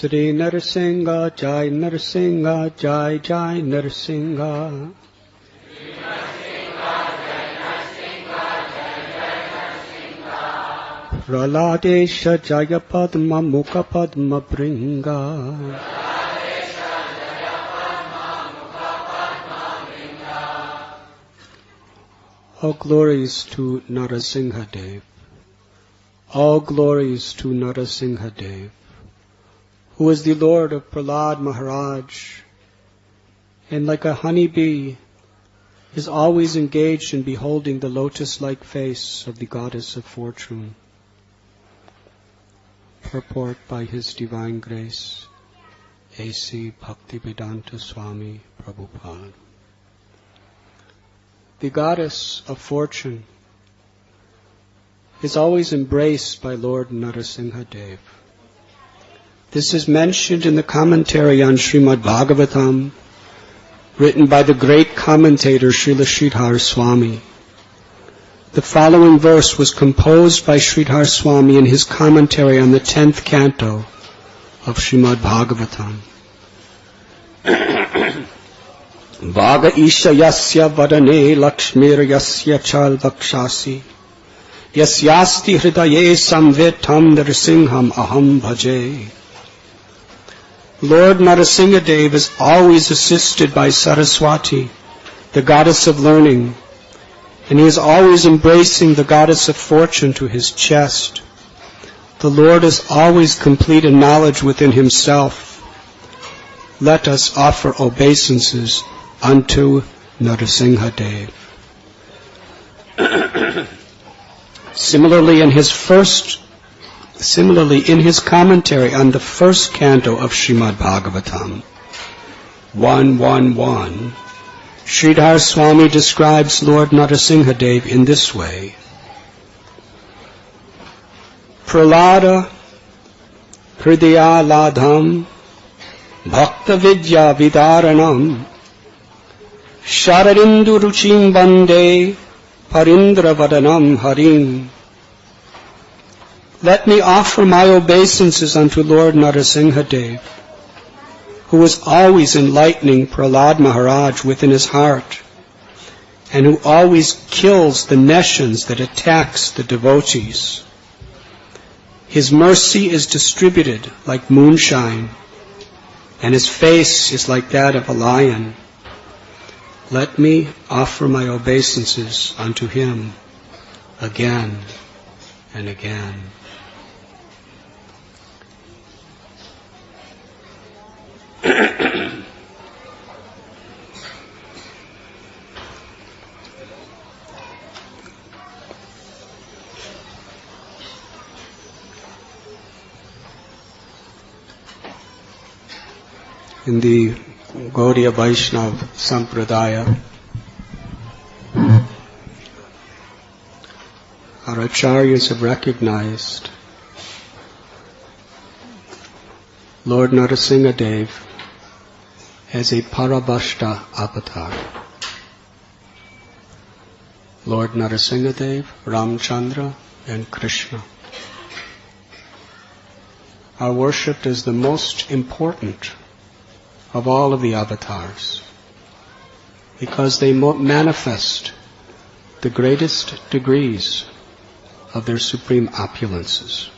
Sri Narsingha Jai Narsingha Jai Jai Narsingha. Praladesha Jaya Padma Mukha Padma Bringa. All glories to Narasimha Dev. All glories to Narasimha Dev, who is the Lord of Prahlad Maharaj, and like a honeybee is always engaged in beholding the lotus-like face of the Goddess of Fortune. Purport by His Divine Grace, A.C. Bhaktivedanta Swami Prabhupada. The Goddess of Fortune is always embraced by Lord Narasimha Dev. This is mentioned in the commentary on Srimad Bhagavatam, written by the great commentator Srila Sridhar Swami. The following verse was composed by Sridhar Swami in his commentary on the 10th canto of Srimad Bhagavatam. Vaga isha yasya vadane lakshmir yasya chal vakshasi yasyasti hridaye samvitam narasimham aham bhaje. Lord Narasimha Dev is always assisted by Saraswati, the goddess of learning, and he is always embracing the goddess of fortune to his chest. The Lord is always complete in knowledge within himself. Let us offer obeisances unto Narasimha Dev. Similarly, in his commentary on the first canto of Srimad Bhagavatam, 1.1.1, Sridhar Swami describes Lord Narasimha Dev in this way. Prahlada Hridaya Ladham Bhakta Vidya Vidaranam Shararindu Ruchim Bande Parindra Vadanam Harim. Let me offer my obeisances unto Lord Narasimha Dev, who is always enlightening Prahlad Maharaj within his heart, and who always kills the nescience that attacks the devotees. His mercy is distributed like moonshine, and his face is like that of a lion. Let me offer my obeisances unto him again and again. In the Gaudiya Vaishnava Sampradaya, our acharyas have recognized Lord Narasimha Dev as a Parabhashta avatar. Lord Narasimha Dev, Ramchandra, and Krishna are worshipped as the most important of all of the avatars, because they manifest the greatest degrees of their supreme opulences,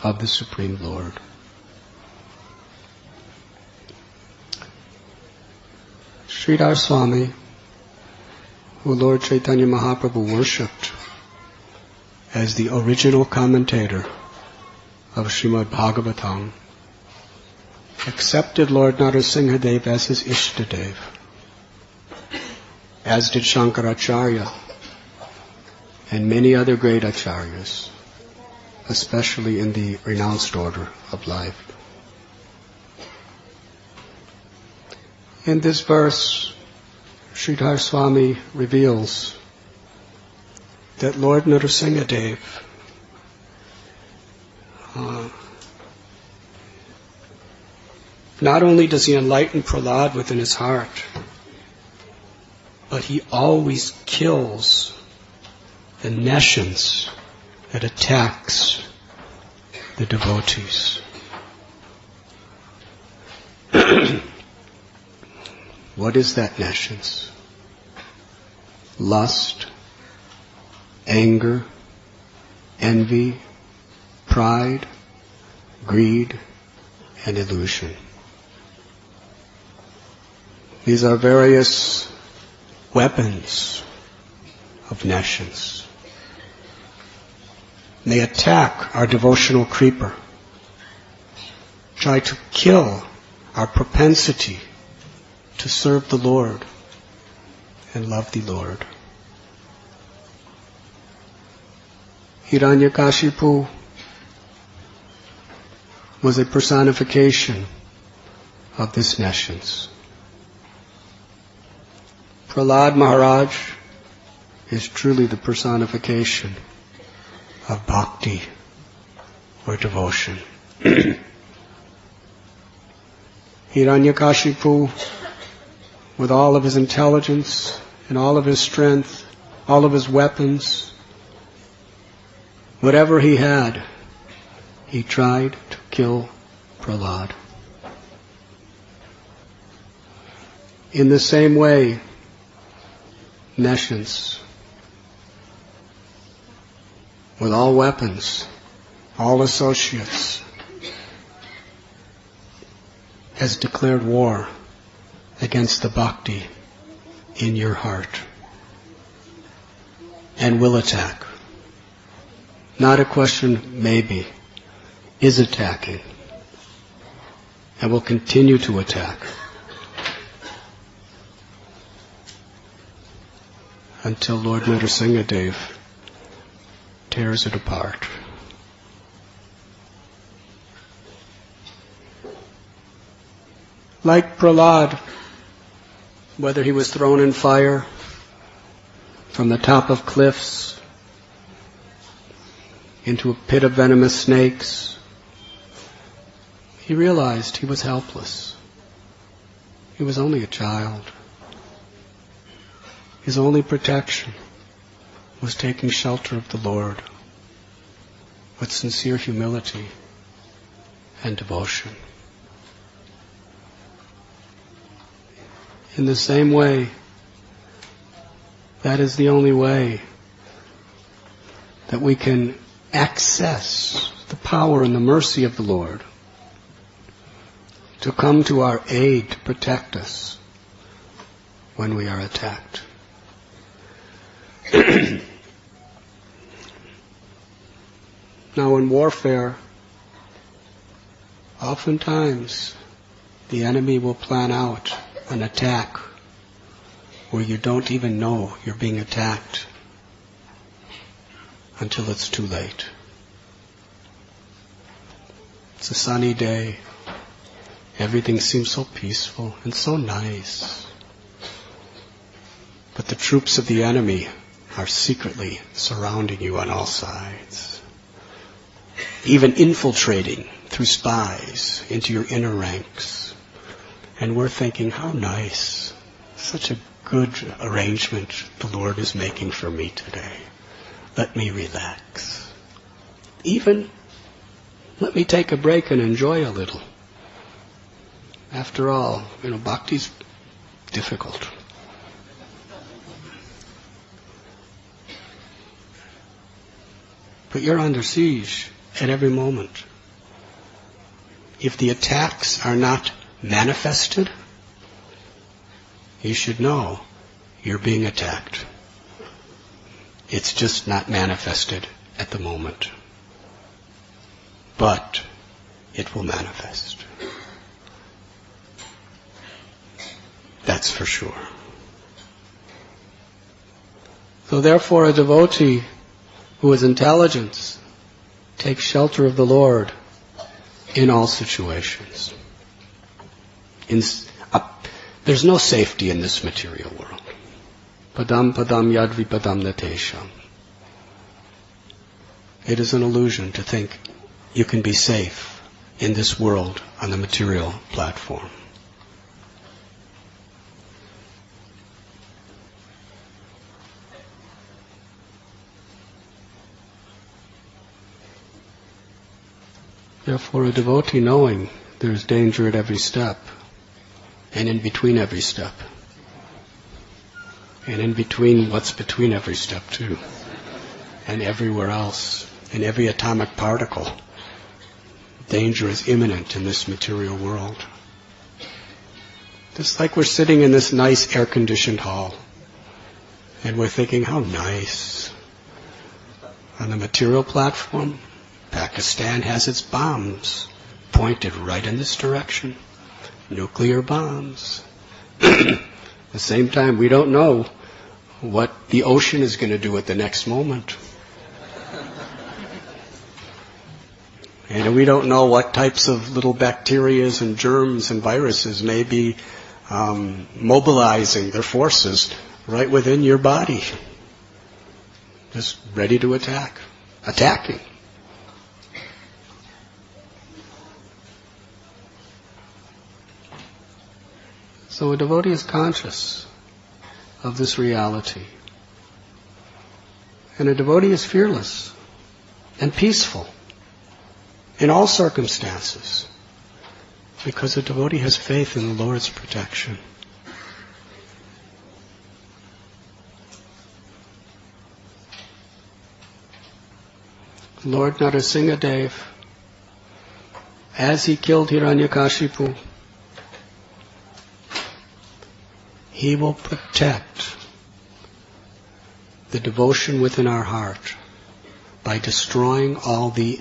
of the Supreme Lord. Sridhar Swami, who Lord Chaitanya Mahaprabhu worshipped as the original commentator of Srimad Bhagavatam, accepted Lord Narasimha Dev as his Ishtadev, as did Shankaracharya and many other great acharyas, especially in the renounced order of life. In this verse, Sridhar Swami reveals that Lord Narasimha Dev not only does he enlighten Prahlad within his heart, but he always kills the nescience that attacks the devotees. What is that nescience? Lust, anger, envy, pride, greed, and illusion. These are various weapons of nescience. They attack our devotional creeper, try to kill our propensity to serve the Lord and love the Lord. Hiranyakashipu was a personification of this nescience. Prahlad Maharaj is truly the personification of bhakti or devotion. Hiranyakashipu, with all of his intelligence and all of his strength, all of his weapons, whatever he had, he tried to kill Prahlad. In the same way, nescience, with all weapons, all associates, has declared war against the bhakti in your heart and will attack. Not a question, maybe, is attacking and will continue to attack until Lord Narasimhadev tears it apart. Like Prahlad, whether he was thrown in fire from the top of cliffs into a pit of venomous snakes, he realized he was helpless. He was only a child. His only protection was taking shelter of the Lord with sincere humility and devotion. In the same way, that is the only way that we can access the power and the mercy of the Lord to come to our aid, to protect us when we are attacked. Now in warfare, oftentimes the enemy will plan out an attack where you don't even know you're being attacked until it's too late. It's a sunny day. Everything seems so peaceful and so nice. But the troops of the enemy are secretly surrounding you on all sides, even infiltrating through spies into your inner ranks. And we're thinking, how nice, such a good arrangement the Lord is making for me today. Let me relax. Even let me take a break and enjoy a little. After all, bhakti's difficult. But you're under siege at every moment. If the attacks are not manifested, you should know you're being attacked. It's just not manifested at the moment. But it will manifest. That's for sure. So therefore a devotee who has intelligence takes shelter of the Lord in all situations. There's no safety in this material world. Padam padam yadvi padam natesham. It is an illusion to think you can be safe in this world on the material platform. Therefore, a devotee knowing there is danger at every step and in between every step. And in between what's between every step too. And everywhere else, in every atomic particle. Danger is imminent in this material world. Just like we're sitting in this nice air-conditioned hall, and we're thinking, how nice. On the material platform, Pakistan has its bombs pointed right in this direction. Nuclear bombs. At the same time, we don't know what the ocean is going to do at the next moment. And we don't know what types of little bacteria and germs and viruses may be mobilizing their forces right within your body. Just ready to attack. Attacking. So a devotee is conscious of this reality. And a devotee is fearless and peaceful in all circumstances, because a devotee has faith in the Lord's protection. Lord Narasimhadev, as he killed Hiranyakashipu, he will protect the devotion within our heart by destroying all the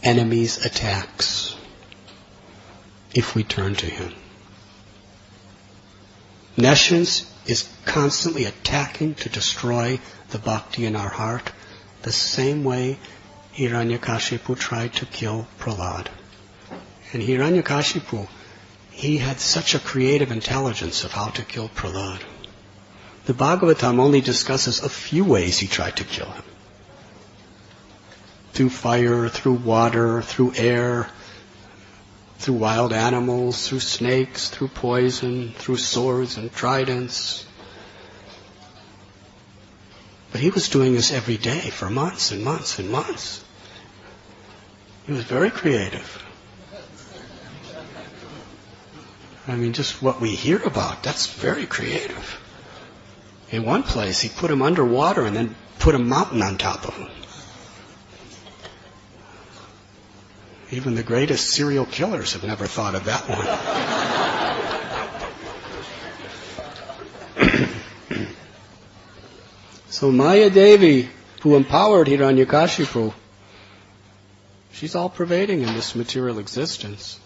enemy's attacks if we turn to him. Nescience is constantly attacking to destroy the bhakti in our heart, the same way Hiranyakashipu tried to kill Prahlad. And Hiranyakashipu, he had such a creative intelligence of how to kill Prahlad. The Bhagavatam only discusses a few ways he tried to kill him. Through fire, through water, through air, through wild animals, through snakes, through poison, through swords and tridents. But he was doing this every day for months and months and months. He was very creative. I mean, just what we hear about, that's very creative. In one place, he put him underwater and then put a mountain on top of him. Even the greatest serial killers have never thought of that one. So Maya Devi, who empowered Hiranyakashipu, she's all pervading in this material existence.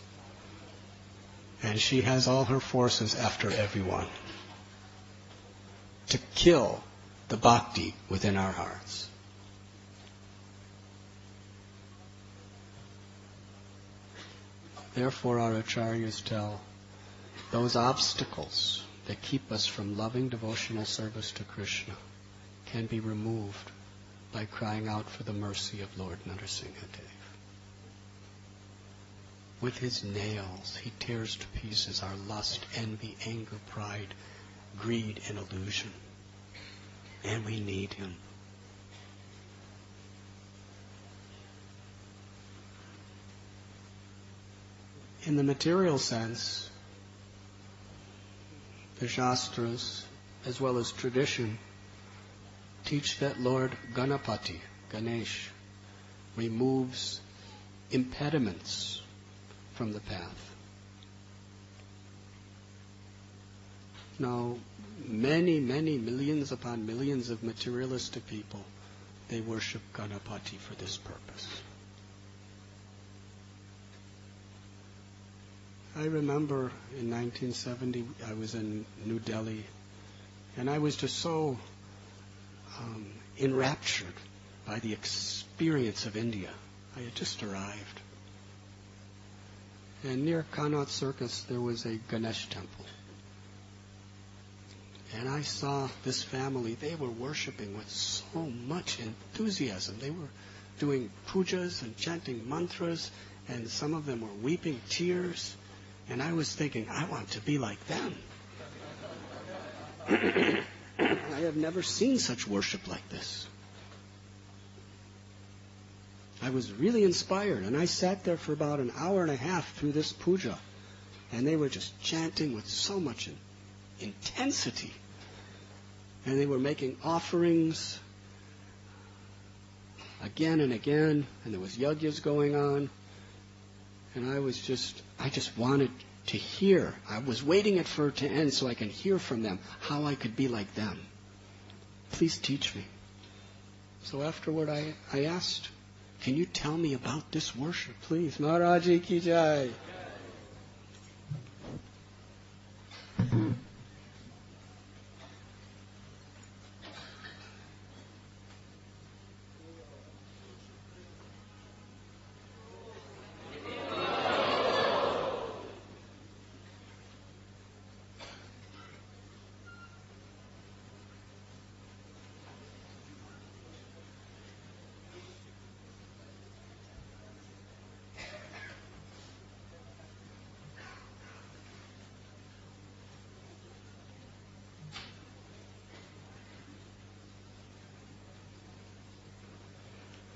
And she has all her forces after everyone to kill the bhakti within our hearts. Therefore our acharyas tell, those obstacles that keep us from loving devotional service to Krishna can be removed by crying out for the mercy of Lord Narasimhadev. With his nails, he tears to pieces our lust, envy, anger, pride, greed, and illusion. And we need him. In the material sense, the Shastras, as well as tradition, teach that Lord Ganapati, Ganesh, removes impediments from the path. Now, many millions upon millions of materialistic people, they worship Ganapati for this purpose. I remember in 1970, I was in New Delhi, and I was just so enraptured by the experience of India. I had just arrived. And near Connaught Circus, there was a Ganesh temple. And I saw this family, they were worshiping with so much enthusiasm. They were doing pujas and chanting mantras, and some of them were weeping tears. And I was thinking, I want to be like them. I have never seen such worship like this. I was really inspired, and I sat there for about an hour and a half through this puja, And they were just chanting with so much intensity. And they were making offerings again and again, and there was yajnas going on. And I just wanted to hear. I was waiting for it to end so I can hear from them how I could be like them. Please teach me. So afterward I asked, can you tell me about this worship, please? Maharaji ki jai.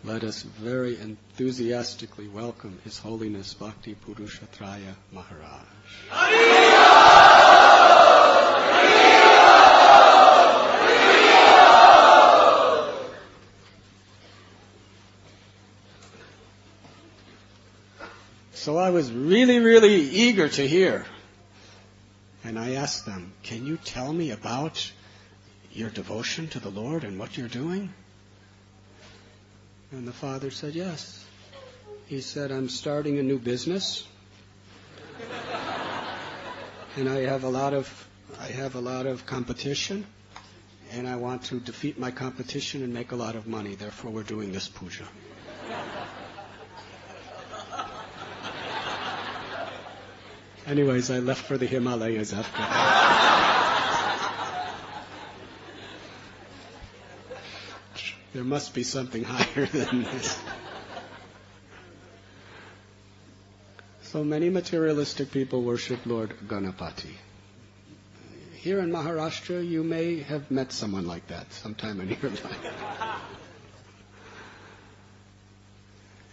Let us very enthusiastically welcome His Holiness Bhakti Purushatraya Maharaj. So I was really, really eager to hear. And I asked them, can you tell me about your devotion to the Lord and what you're doing? And the father said, yes. He said, I'm starting a new business. And I have a lot of competition. And I want to defeat my competition and make a lot of money. Therefore, we're doing this puja. Anyways, I left for the Himalayas after that. There must be something higher than this. So many materialistic people worship Lord Ganapati. Here in Maharashtra, you may have met someone like that sometime in your life.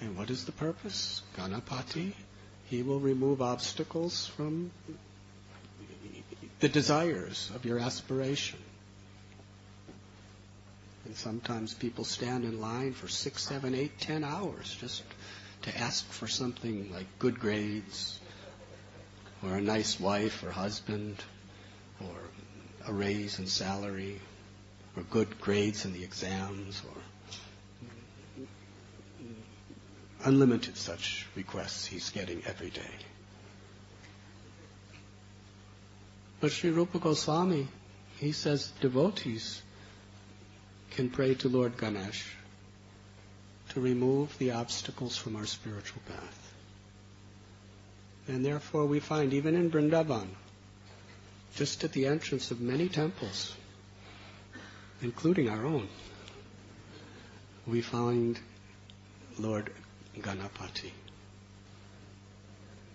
And what is the purpose? Ganapati, he will remove obstacles from the desires of your aspiration. And sometimes people stand in line for 6, 7, 8, 10 hours just to ask for something like good grades, or a nice wife or husband, or a raise in salary, or good grades in the exams, or unlimited such requests he's getting every day. But Sri Rupa Goswami, he says devotees can pray to Lord Ganesh to remove the obstacles from our spiritual path. And therefore we find, even in Vrindavan, just at the entrance of many temples, including our own, we find Lord Ganapati.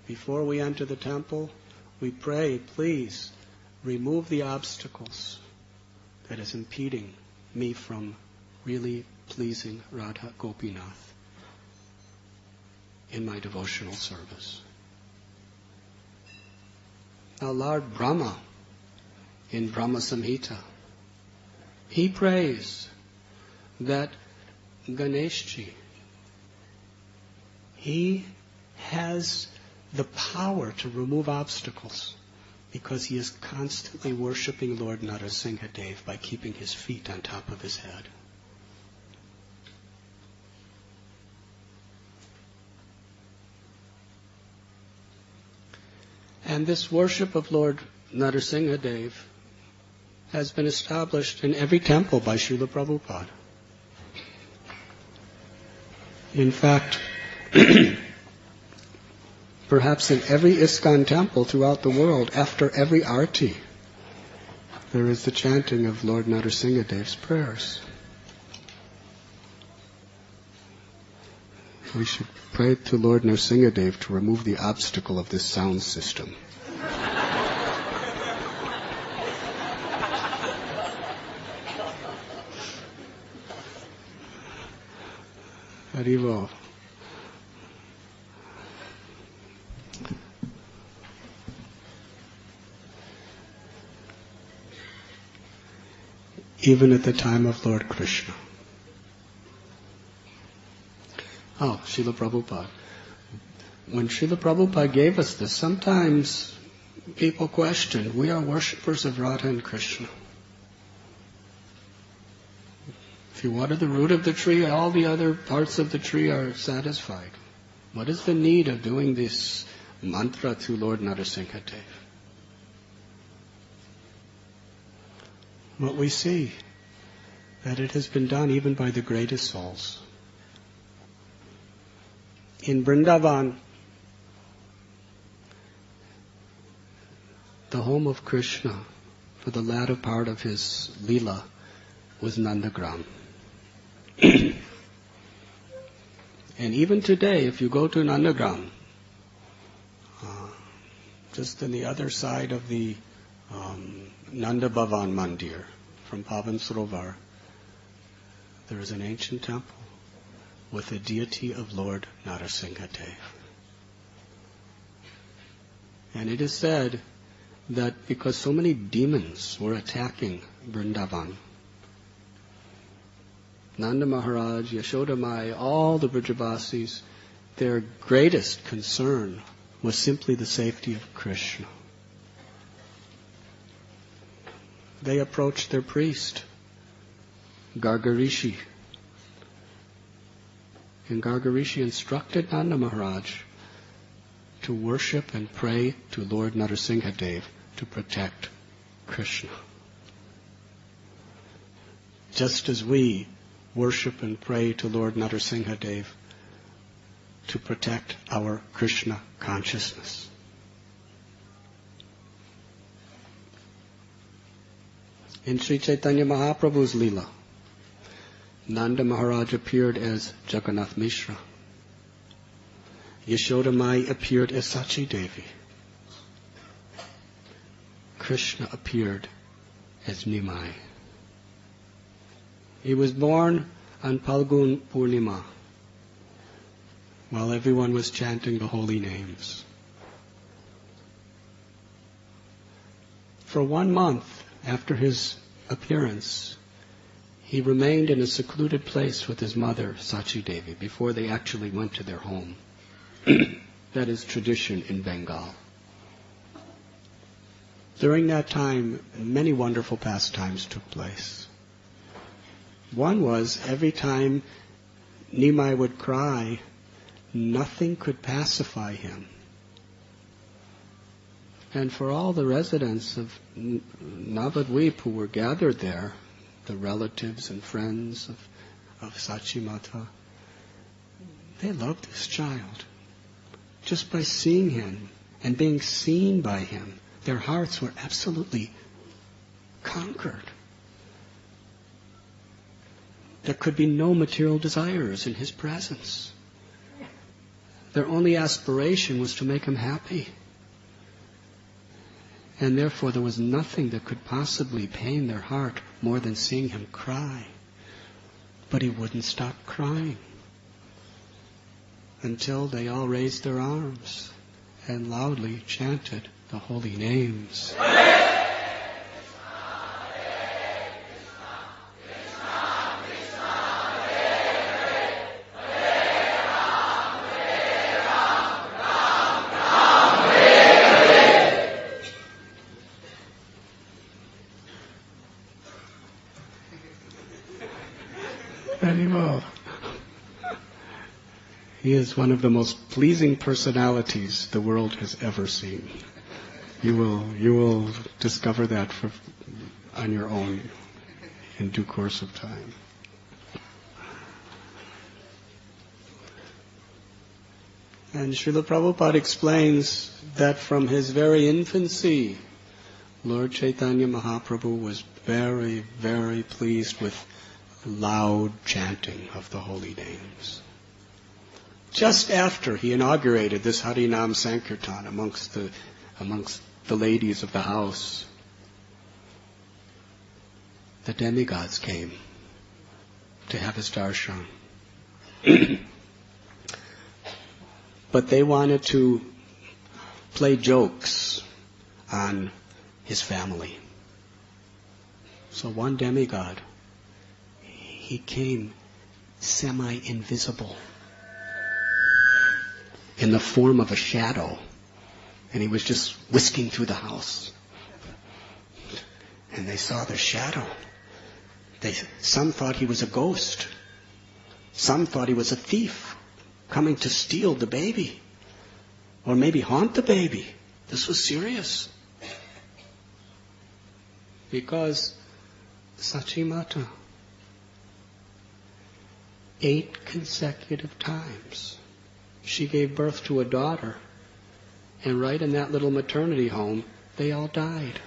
Before we enter the temple, we pray, please, remove the obstacles that is impeding me from really pleasing Radha Gopinath in my devotional service. Now Lord Brahma, in Brahma Samhita, he prays that Ganeshji, he has the power to remove obstacles because he is constantly worshipping Lord Narasimha Dev by keeping his feet on top of his head. And this worship of Lord Narasimha Dev has been established in every temple by Srila Prabhupada. In fact, perhaps in every ISKCON temple throughout the world, after every arti, there is the chanting of Lord Narasimha Dev's prayers. We should pray to Lord Narasimha Dev to remove the obstacle of this sound system. Haribo. even at the time of Lord Krishna. Oh, Srila Prabhupada. When Srila Prabhupada gave us this, sometimes people questioned, we are worshippers of Radha and Krishna. If you water the root of the tree, all the other parts of the tree are satisfied. What is the need of doing this mantra to Lord Narasimhadev? What we see, that it has been done even by the greatest souls. In Vrindavan, the home of Krishna, for the latter part of his Leela, was Nandagram. And even today, if you go to Nandagram, just on the other side of the Nanda Bhavan Mandir from Pavan Sarovar, there is an ancient temple with the deity of Lord Narasimhadev. And it is said that because so many demons were attacking Vrindavan, Nanda Maharaj, Yashoda Mai, all the Vrajavasis, their greatest concern was simply the safety of Krishna. They approached their priest, Gargarishi. And Gargarishi instructed Nanda Maharaj to worship and pray to Lord Narasimhadev to protect Krishna. Just as we worship and pray to Lord Narasimhadev to protect our Krishna consciousness. In Sri Chaitanya Mahaprabhu's Leela, Nanda Maharaj appeared as Jagannath Mishra. Yashoda Mai appeared as Sachi Devi. Krishna appeared as Nimai. He was born on Palgun Purnima, while everyone was chanting the holy names. For 1 month after his appearance, he remained in a secluded place with his mother, Sachi Devi, before they actually went to their home. That is tradition in Bengal. During that time, many wonderful pastimes took place. One was, every time Nimai would cry, nothing could pacify him. And for all the residents of Navadvip who were gathered there, the relatives and friends of Sachi Mata, they loved this child. Just by seeing him and being seen by him, their hearts were absolutely conquered. There could be no material desires in his presence. Their only aspiration was to make him happy. And therefore there was nothing that could possibly pain their heart more than seeing him cry. But he wouldn't stop crying until they all raised their arms and loudly chanted the holy names. Very well. He is one of the most pleasing personalities the world has ever seen. You will discover that on your own in due course of time. And Srila Prabhupada explains that from his very infancy, Lord Chaitanya Mahaprabhu was very, very pleased with loud chanting of the holy names. Just after he inaugurated this Harinam Sankirtan amongst the ladies of the house, the demigods came to have his darshan. But they wanted to play jokes on his family. So one demigod, he came semi-invisible in the form of a shadow, and he was just whisking through the house. And they saw the shadow. Some thought he was a ghost. Some thought he was a thief coming to steal the baby, or maybe haunt the baby. This was serious. Because Sachimata, 8 consecutive times, she gave birth to a daughter, and right in that little maternity home, they all died.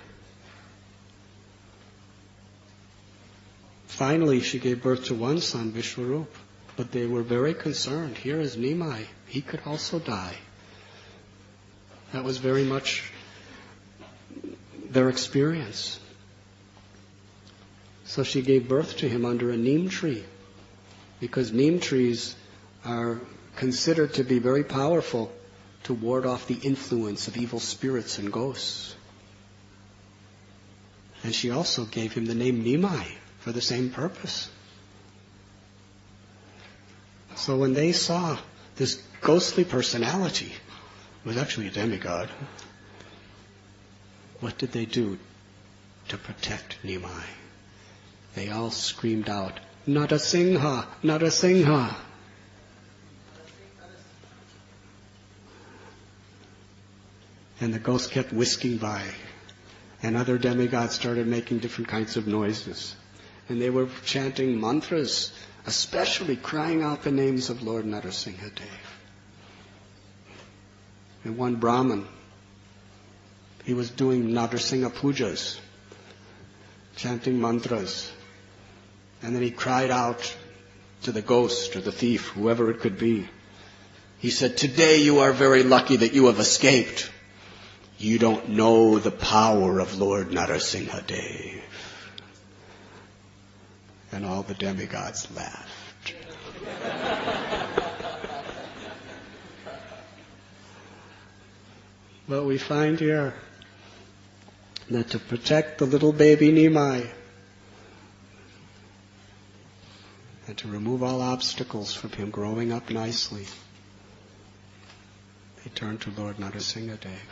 Finally, she gave birth to one son, Vishwarup, but they were very concerned. Here is Nimai. He could also die. That was very much their experience. So she gave birth to him under a neem tree, because neem trees are considered to be very powerful to ward off the influence of evil spirits and ghosts. And she also gave him the name Nimai for the same purpose. So when they saw this ghostly personality, it was actually a demigod, what did they do to protect Nimai? They all screamed out, "Narasingha! Narasingha!" And the ghost kept whisking by, and other demigods started making different kinds of noises. And they were chanting mantras, especially crying out the names of Lord Narasimhadev. And one Brahmin, he was doing Narasimha pujas, chanting mantras. And then he cried out to the ghost or the thief, whoever it could be. He said, "Today you are very lucky that you have escaped. You don't know the power of Lord Narasimhadev." And all the demigods laughed. But we find here that to protect the little baby Nimai and to remove all obstacles from him growing up nicely, they turned to Lord Narasimhadev.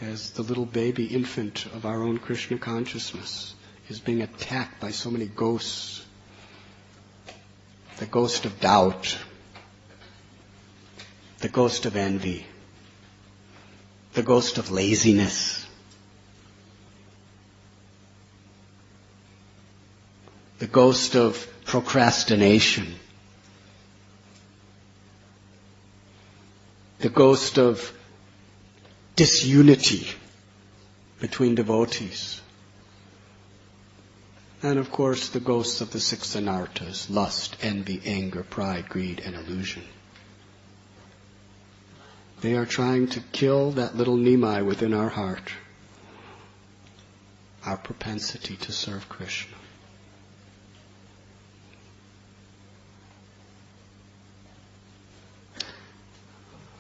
As the little baby infant of our own Krishna consciousness is being attacked by so many ghosts, the ghost of doubt, the ghost of envy, the ghost of laziness, the ghost of procrastination, the ghost of disunity between devotees, and of course the ghosts of the 6 anarthas: lust, envy, anger, pride, greed, and illusion. They are trying to kill that little Nimai within our heart, our propensity to serve Krishna.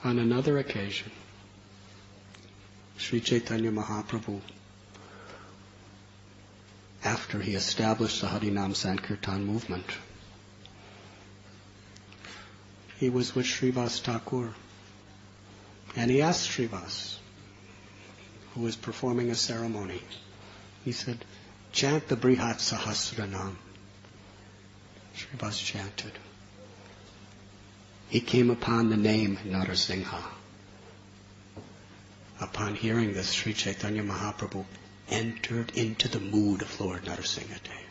On another occasion, Sri Chaitanya Mahaprabhu, after he established the Harinam Sankirtan movement, he was with Srivas Thakur, and he asked Srivas, who was performing a ceremony, he said, "Chant the Brihat Sahasranam." Srivas chanted. He came upon the name Narasingha. Upon hearing this, Sri Chaitanya Mahaprabhu entered into the mood of Lord Narasimhadev.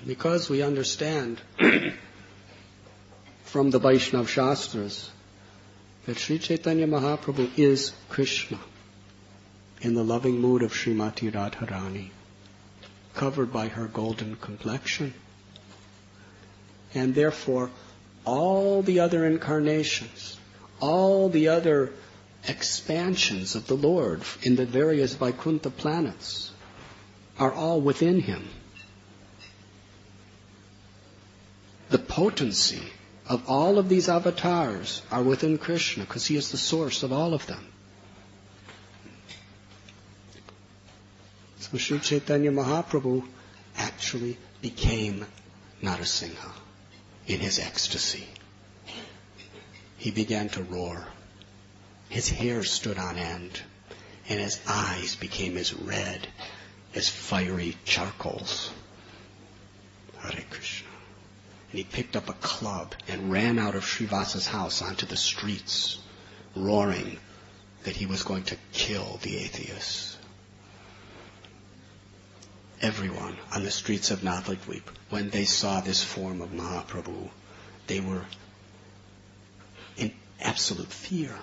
Because we understand from the Vaishnava Shastras that Sri Chaitanya Mahaprabhu is Krishna in the loving mood of Srimati Radharani, covered by her golden complexion. And therefore, all the other incarnations, all the other expansions of the Lord in the various Vaikuntha planets are all within him. The potency of all of these avatars are within Krishna because he is the source of all of them. So Sri Chaitanya Mahaprabhu actually became Narasimha in his ecstasy. He began to roar. His hair stood on end, and his eyes became as red as fiery charcoals. Hare Krishna. And he picked up a club and ran out of Srivasa's house onto the streets, roaring that he was going to kill the atheists. Everyone on the streets of Navadvip, when they saw this form of Mahaprabhu, they were in absolute fear.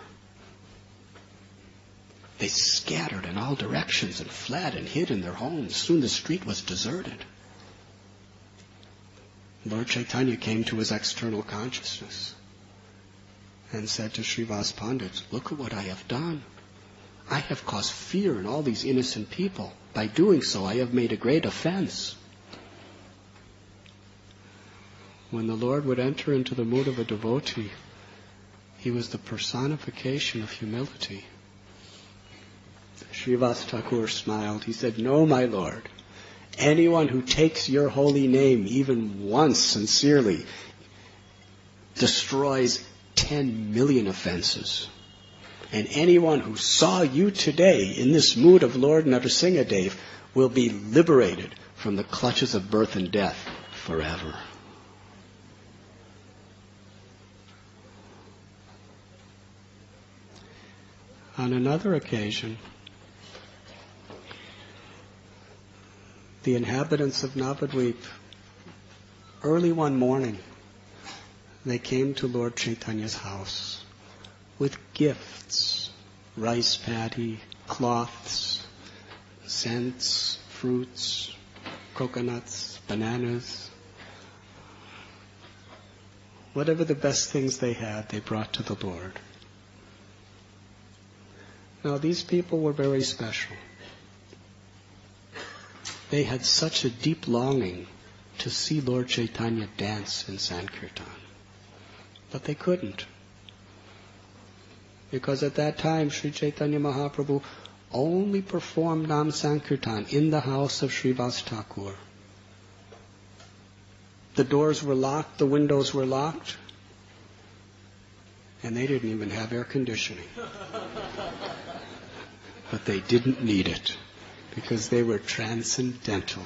They scattered in all directions and fled and hid in their homes. Soon the street was deserted. Lord Chaitanya came to his external consciousness and said to Srivas Pandit, look at what I have done. I have caused fear in all these innocent people. By doing so, I have made a great offense. When the Lord would enter into the mood of a devotee, he was the personification of humility. Srivas Thakur smiled. He said, no, my Lord. Anyone who takes your holy name even once sincerely destroys 10 million offenses. And anyone who saw you today in this mood of Lord Narasimhadev will be liberated from the clutches of birth and death forever. On another occasion, the inhabitants of Navadvip, early one morning, they came to Lord Chaitanya's house with gifts, rice paddy, cloths, scents, fruits, coconuts, bananas. Whatever the best things they had, they brought to the Lord. Now these people were very special. They had such a deep longing to see Lord Chaitanya dance in Sankirtan. But they couldn't. Because at that time, Sri Chaitanya Mahaprabhu only performed Nam Sankirtan in the house of Srivas Thakur. The doors were locked, the windows were locked, and they didn't even have air conditioning. But they didn't need it, because they were transcendental.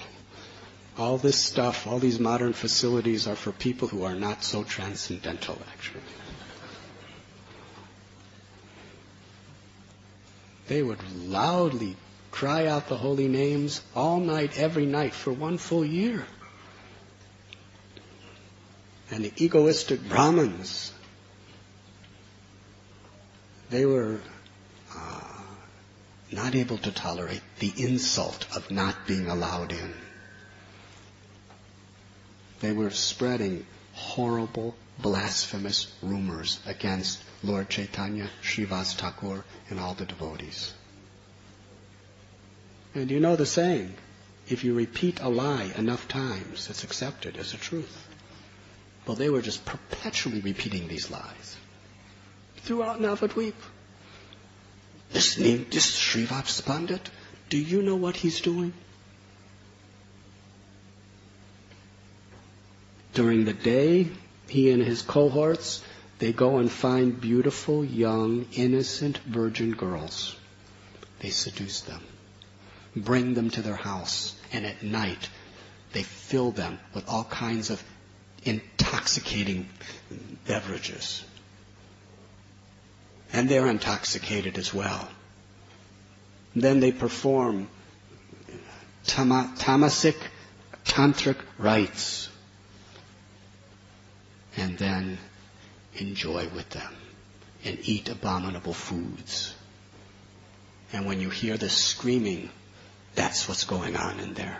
All this stuff, all these modern facilities are for people who are not so transcendental, actually. They would loudly cry out the holy names all night, every night, for one full year. And the egoistic Brahmins, they were not able to tolerate the insult of not being allowed in. They were spreading horrible, blasphemous rumors against Lord Chaitanya, Srivas Thakur, and all the devotees. And you know the saying, if you repeat a lie enough times, it's accepted as a truth. Well, they were just perpetually repeating these lies throughout Navadvip. This Srivas Pandit, do you know what he's doing? During the day, he and his cohorts, they go and find beautiful, young, innocent, virgin girls. They seduce them, bring them to their house, and at night they fill them with all kinds of intoxicating beverages. And they're intoxicated as well. Then they perform tamasic, tantric rites. And then enjoy with them and eat abominable foods. And when you hear the screaming, that's what's going on in there.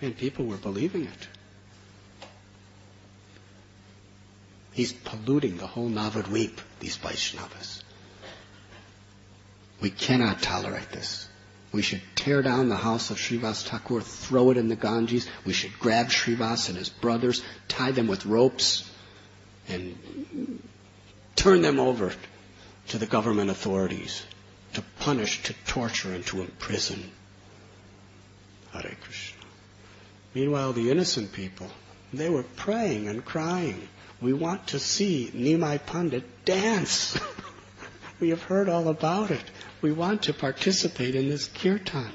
And people were believing it. He's polluting the whole Navadvip, these Vaishnavas. We cannot tolerate this. We should tear down the house of Srivas Thakur, throw it in the Ganges. We should grab Srivas and his brothers, tie them with ropes, and turn them over to the government authorities to punish, to torture, and to imprison. Hare Krishna. Meanwhile, the innocent people, they were praying and crying. We want to see Nimai Pandit dance. We have heard all about it. We want to participate in this kirtan.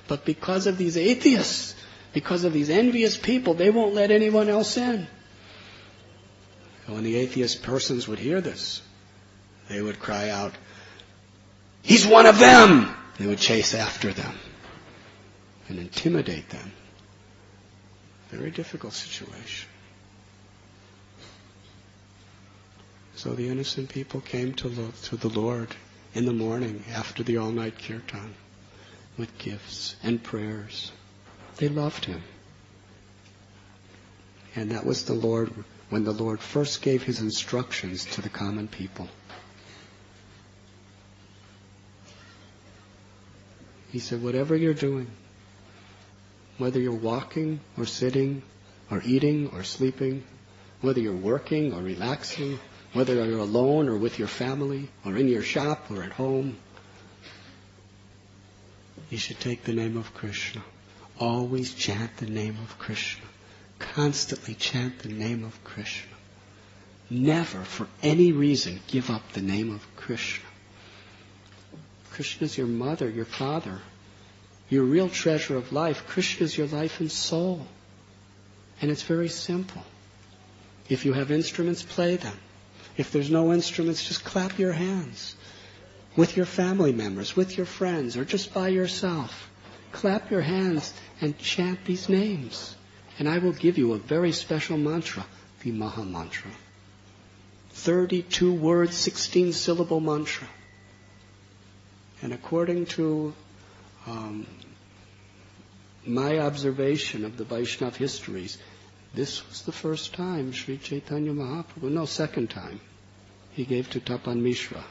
But because of these atheists, because of these envious people, they won't let anyone else in. And when the atheist persons would hear this, they would cry out, "He's one of them!" They would chase after them and intimidate them. Very difficult situation. So the innocent people came to the Lord in the morning after the all-night kirtan with gifts and prayers. They loved Him. And that was the Lord, when the Lord first gave His instructions to the common people. He said, whatever you're doing, whether you're walking or sitting or eating or sleeping, whether you're working or relaxing, whether you're alone or with your family or in your shop or at home, you should take the name of Krishna. Always chant the name of Krishna. Constantly chant the name of Krishna. Never, for any reason, give up the name of Krishna. Krishna is your mother, your father, your real treasure of life. Krishna is your life and soul. And it's very simple. If you have instruments, play them. If there's no instruments, just clap your hands. With your family members, with your friends, or just by yourself. Clap your hands and chant these names. And I will give you a very special mantra, the Maha Mantra. 32 words, 16 syllable mantra. And according to my observation of the Vaishnava histories, this was the first time Sri Chaitanya Mahaprabhu, second time, he gave to Tapan Mishra,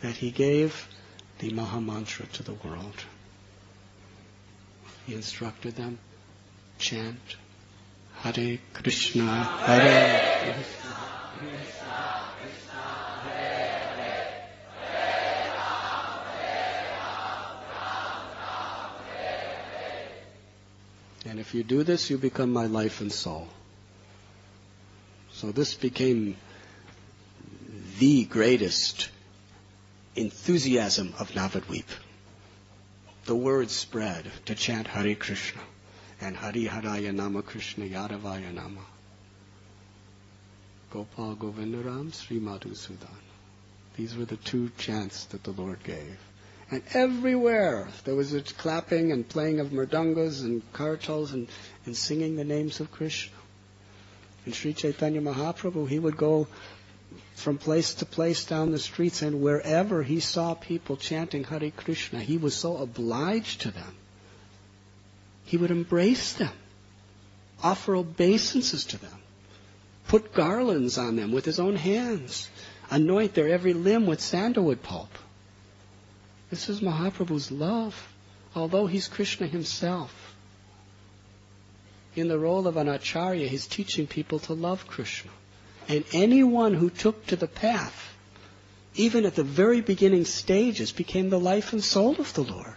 that he gave the Maha Mantra to the world. He instructed them, chant Hare Krishna, Hare Krishna, Krishna Krishna, Hare Hare, Hare Ram, Ram Hare Hare. And if you do this, you become my life and soul. So this became the greatest enthusiasm of Navadvip. The word spread to chant Hare Krishna and Hari Haraya Nama Krishna Yadavaya Nama. Gopal Govindaram Sri Madhusudan. These were the two chants that the Lord gave. And everywhere there was a clapping and playing of mridangas and kartals and singing the names of Krishna. And Sri Chaitanya Mahaprabhu, he would go from place to place down the streets, and wherever he saw people chanting Hare Krishna, he was so obliged to them. He would embrace them, offer obeisances to them, put garlands on them with his own hands, anoint their every limb with sandalwood pulp. This is Mahaprabhu's love, although he's Krishna himself. In the role of an acharya, he's teaching people to love Krishna. And anyone who took to the path, even at the very beginning stages, became the life and soul of the Lord.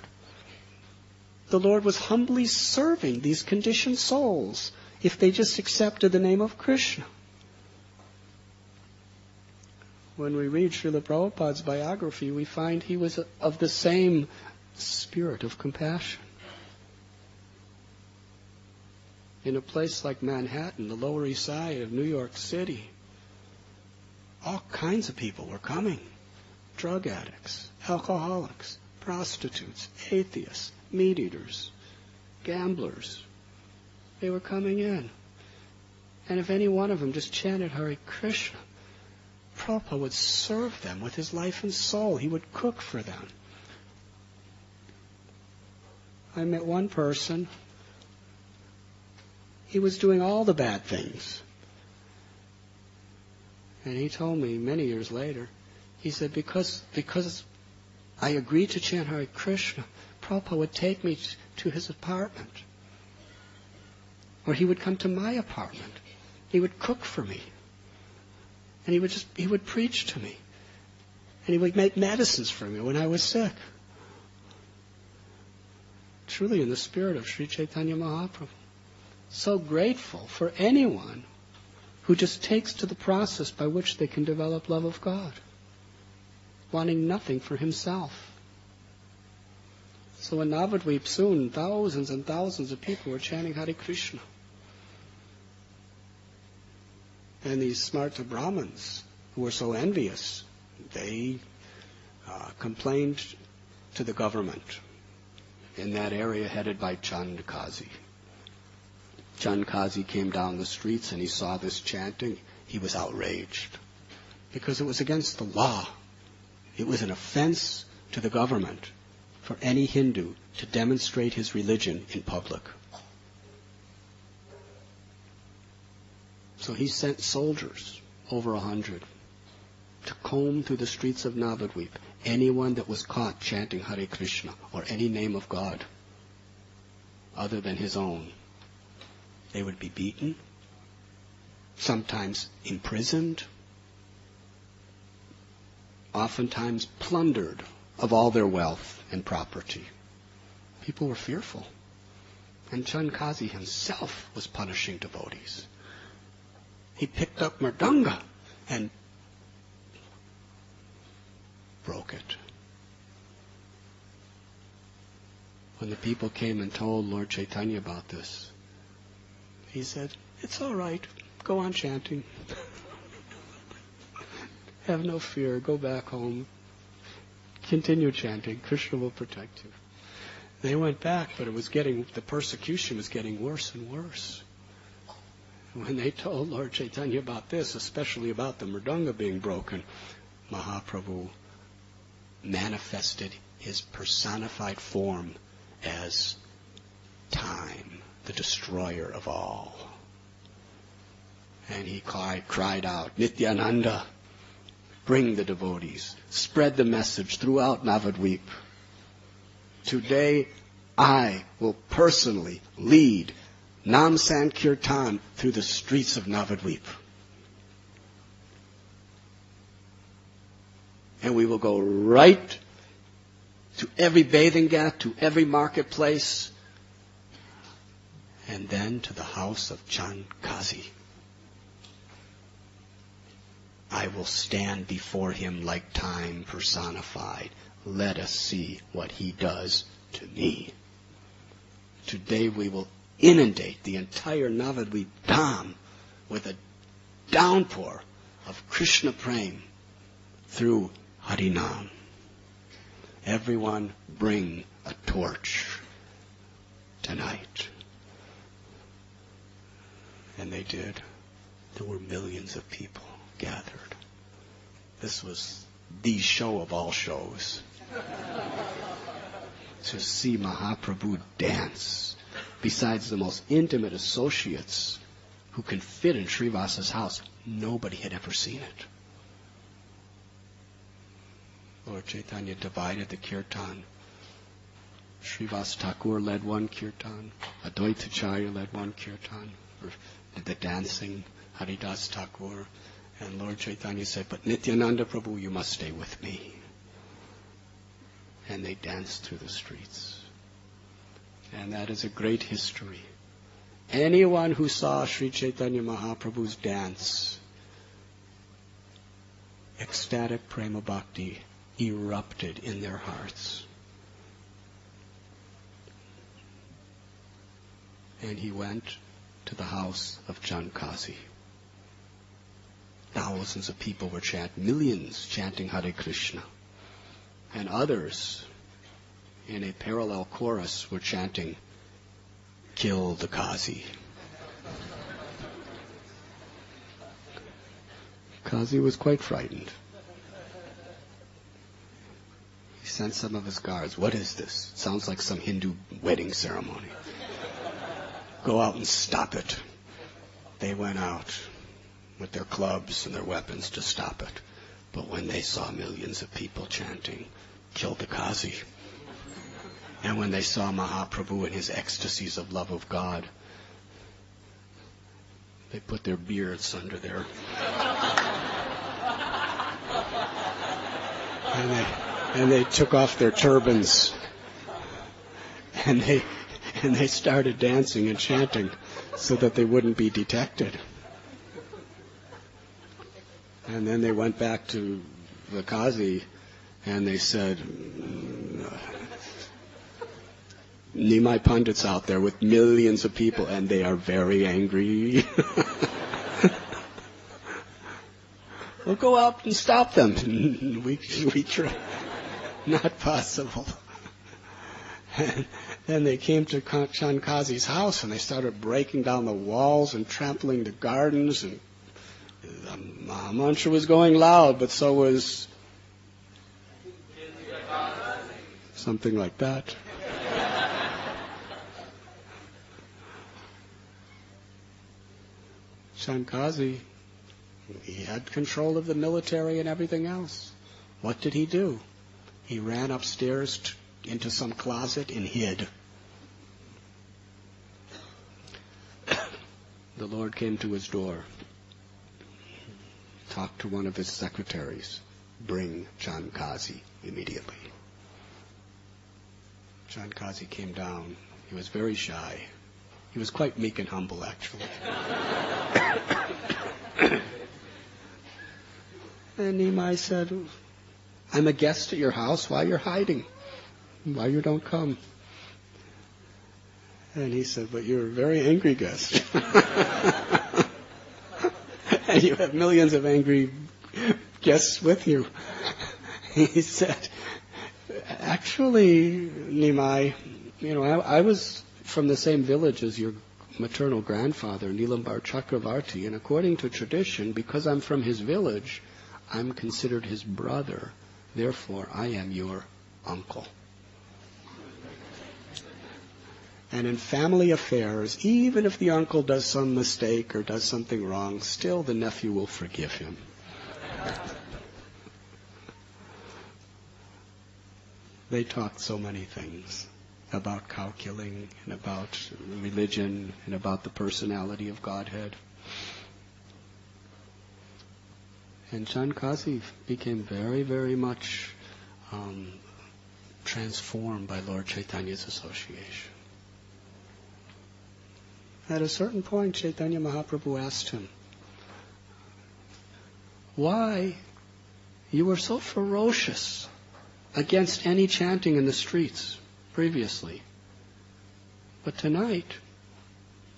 The Lord was humbly serving these conditioned souls if they just accepted the name of Krishna. When we read Srila Prabhupada's biography, we find he was of the same spirit of compassion. In a place like Manhattan, the Lower East Side of New York City, all kinds of people were coming. Drug addicts, alcoholics, prostitutes, atheists, meat eaters, gamblers. They were coming in. And if any one of them just chanted Hare Krishna, Prabhupada would serve them with his life and soul. He would cook for them. I met one person. He was doing all the bad things. And he told me many years later, he said, because I agreed to chant Hare Krishna, Prabhupada would take me to his apartment. Or he would come to my apartment. He would cook for me. And he would preach to me. And he would make medicines for me when I was sick. Truly in the spirit of Sri Chaitanya Mahaprabhu. So grateful for anyone who just takes to the process by which they can develop love of God, wanting nothing for himself. So in Navadvip soon, thousands and thousands of people were chanting Hare Krishna. And these Smarta Brahmins, who were so envious, they complained to the government in that area headed by Chand Kazi. Chand Kazi came down the streets and he saw this chanting. He was outraged because it was against the law. It was an offense to the government for any Hindu to demonstrate his religion in public. So he sent soldiers, over 100, to comb through the streets of Navadvip anyone that was caught chanting Hare Krishna or any name of God other than his own. They would be beaten, sometimes imprisoned, oftentimes plundered of all their wealth and property. People were fearful. And Chand Kazi himself was punishing devotees. He picked up mridanga and broke it. When the people came and told Lord Chaitanya about this, he said, "It's all right. Go on chanting. Have no fear. Go back home. Continue chanting. Krishna will protect you." They went back, but the persecution was getting worse and worse. When they told Lord Chaitanya about this, especially about the mridanga being broken, Mahaprabhu manifested his personified form as time, the destroyer of all. And he cried out, "Nityananda, bring the devotees, spread the message throughout Navadvip. Today I will personally lead Nam Sankirtan through the streets of Navadvip. And we will go right to every bathing ghat, to every marketplace, and then to the house of Chand Kazi. I will stand before him like time personified. Let us see what he does to me. Today we will inundate the entire Navadvip Dham with a downpour of Krishna Prem through Harinam. Everyone bring a torch tonight." And they did. There were millions of people gathered. This was the show of all shows. To see Mahaprabhu dance, besides the most intimate associates who can fit in Srivasa's house, nobody had ever seen it. Lord Chaitanya divided the kirtan. Srivasa Thakur led one kirtan, Advaita Acharya led one kirtan, did the dancing, Haridas Thakur, and Lord Chaitanya said, "But Nityananda Prabhu, you must stay with me." And they danced through the streets. And that is a great history. Anyone who saw Sri Chaitanya Mahaprabhu's dance, ecstatic prema bhakti erupted in their hearts. And he went to the house of Chand Kazi. Thousands of people were chanting, millions chanting Hare Krishna. And others, in a parallel chorus, were chanting, "Kill the Kazi." Kazi was quite frightened. He sent some of his guards, "What is this? It sounds like some Hindu wedding ceremony. Go out and stop it." They went out with their clubs and their weapons to stop it. But when they saw millions of people chanting, "Kill the Kazi," and when they saw Mahaprabhu in his ecstasies of love of God, they put their beards under their And they took off their turbans. And they started dancing and chanting so that they wouldn't be detected. And then they went back to the Qazi and they said, Nimai Pandit's out there with millions of people and they are very angry. We'll go out and stop them. We try. Not possible. And then they came to Chand Kazi's house and they started breaking down the walls and trampling the gardens, and the Mahamantra was going loud, but so was something like that. Chand Kazi, he had control of the military and everything else. What did he do? He ran upstairs into some closet and hid. The Lord came to his door, talked to one of his secretaries, bring Chand Kazi immediately. Chand Kazi came down. He was very shy. He was quite meek and humble, actually. And Nimai said, I'm a guest at your house. Why you're hiding? Why you don't come? And he said, but you're a very angry guest. And you have millions of angry guests with you. He said, actually, Nimai, I was from the same village as your maternal grandfather, Nilambar Chakravarti, and according to tradition, because I'm from his village, I'm considered his brother. Therefore, I am your uncle. And in family affairs, even if the uncle does some mistake or does something wrong, still the nephew will forgive him. They talked so many things about calculating and about religion and about the personality of Godhead. And Chand Kazi became very, very much transformed by Lord Chaitanya's association. At a certain point, Chaitanya Mahaprabhu asked him, why you were so ferocious against any chanting in the streets previously, but tonight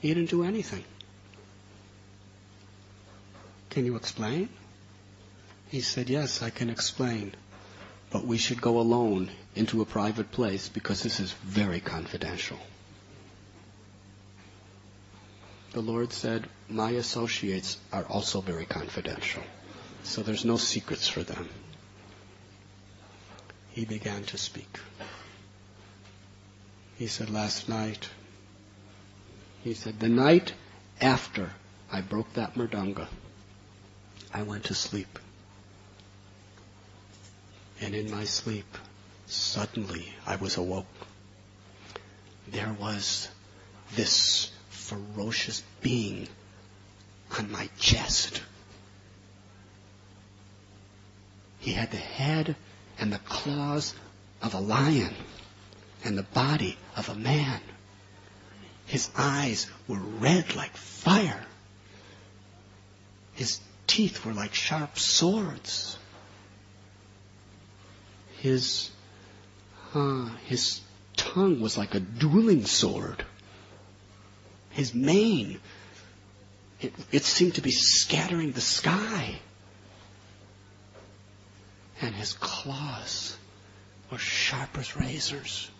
you didn't do anything. Can you explain? He said, yes, I can explain, but we should go alone into a private place because this is very confidential. The Lord said, my associates are also very confidential, so there's no secrets for them. He began to speak. He said, last night, he said, the night after I broke that mridanga, I went to sleep. And in my sleep, suddenly I was awoke. There was this ferocious being on my chest. He had the head and the claws of a lion and the body of a man. His eyes were red like fire. His teeth were like sharp swords. His tongue was like a dueling sword. His mane, it seemed to be scattering the sky. And his claws were sharp as razors.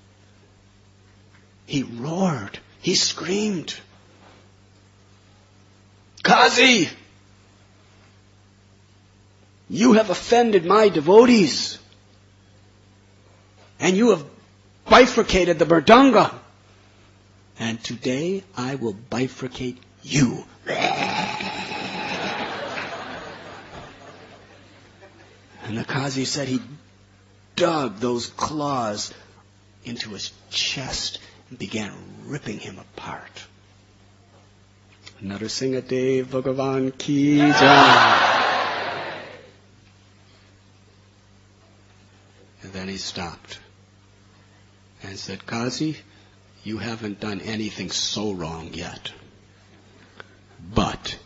He roared. He screamed, Kazi, you have offended my devotees. And you have bifurcated the mridanga. And today I will bifurcate you. And the Kazi said he dug those claws into his chest and began ripping him apart. Narasingha Dev Bhagavan Ki Jai. And then he stopped and said, Kazi, you haven't done anything so wrong yet. But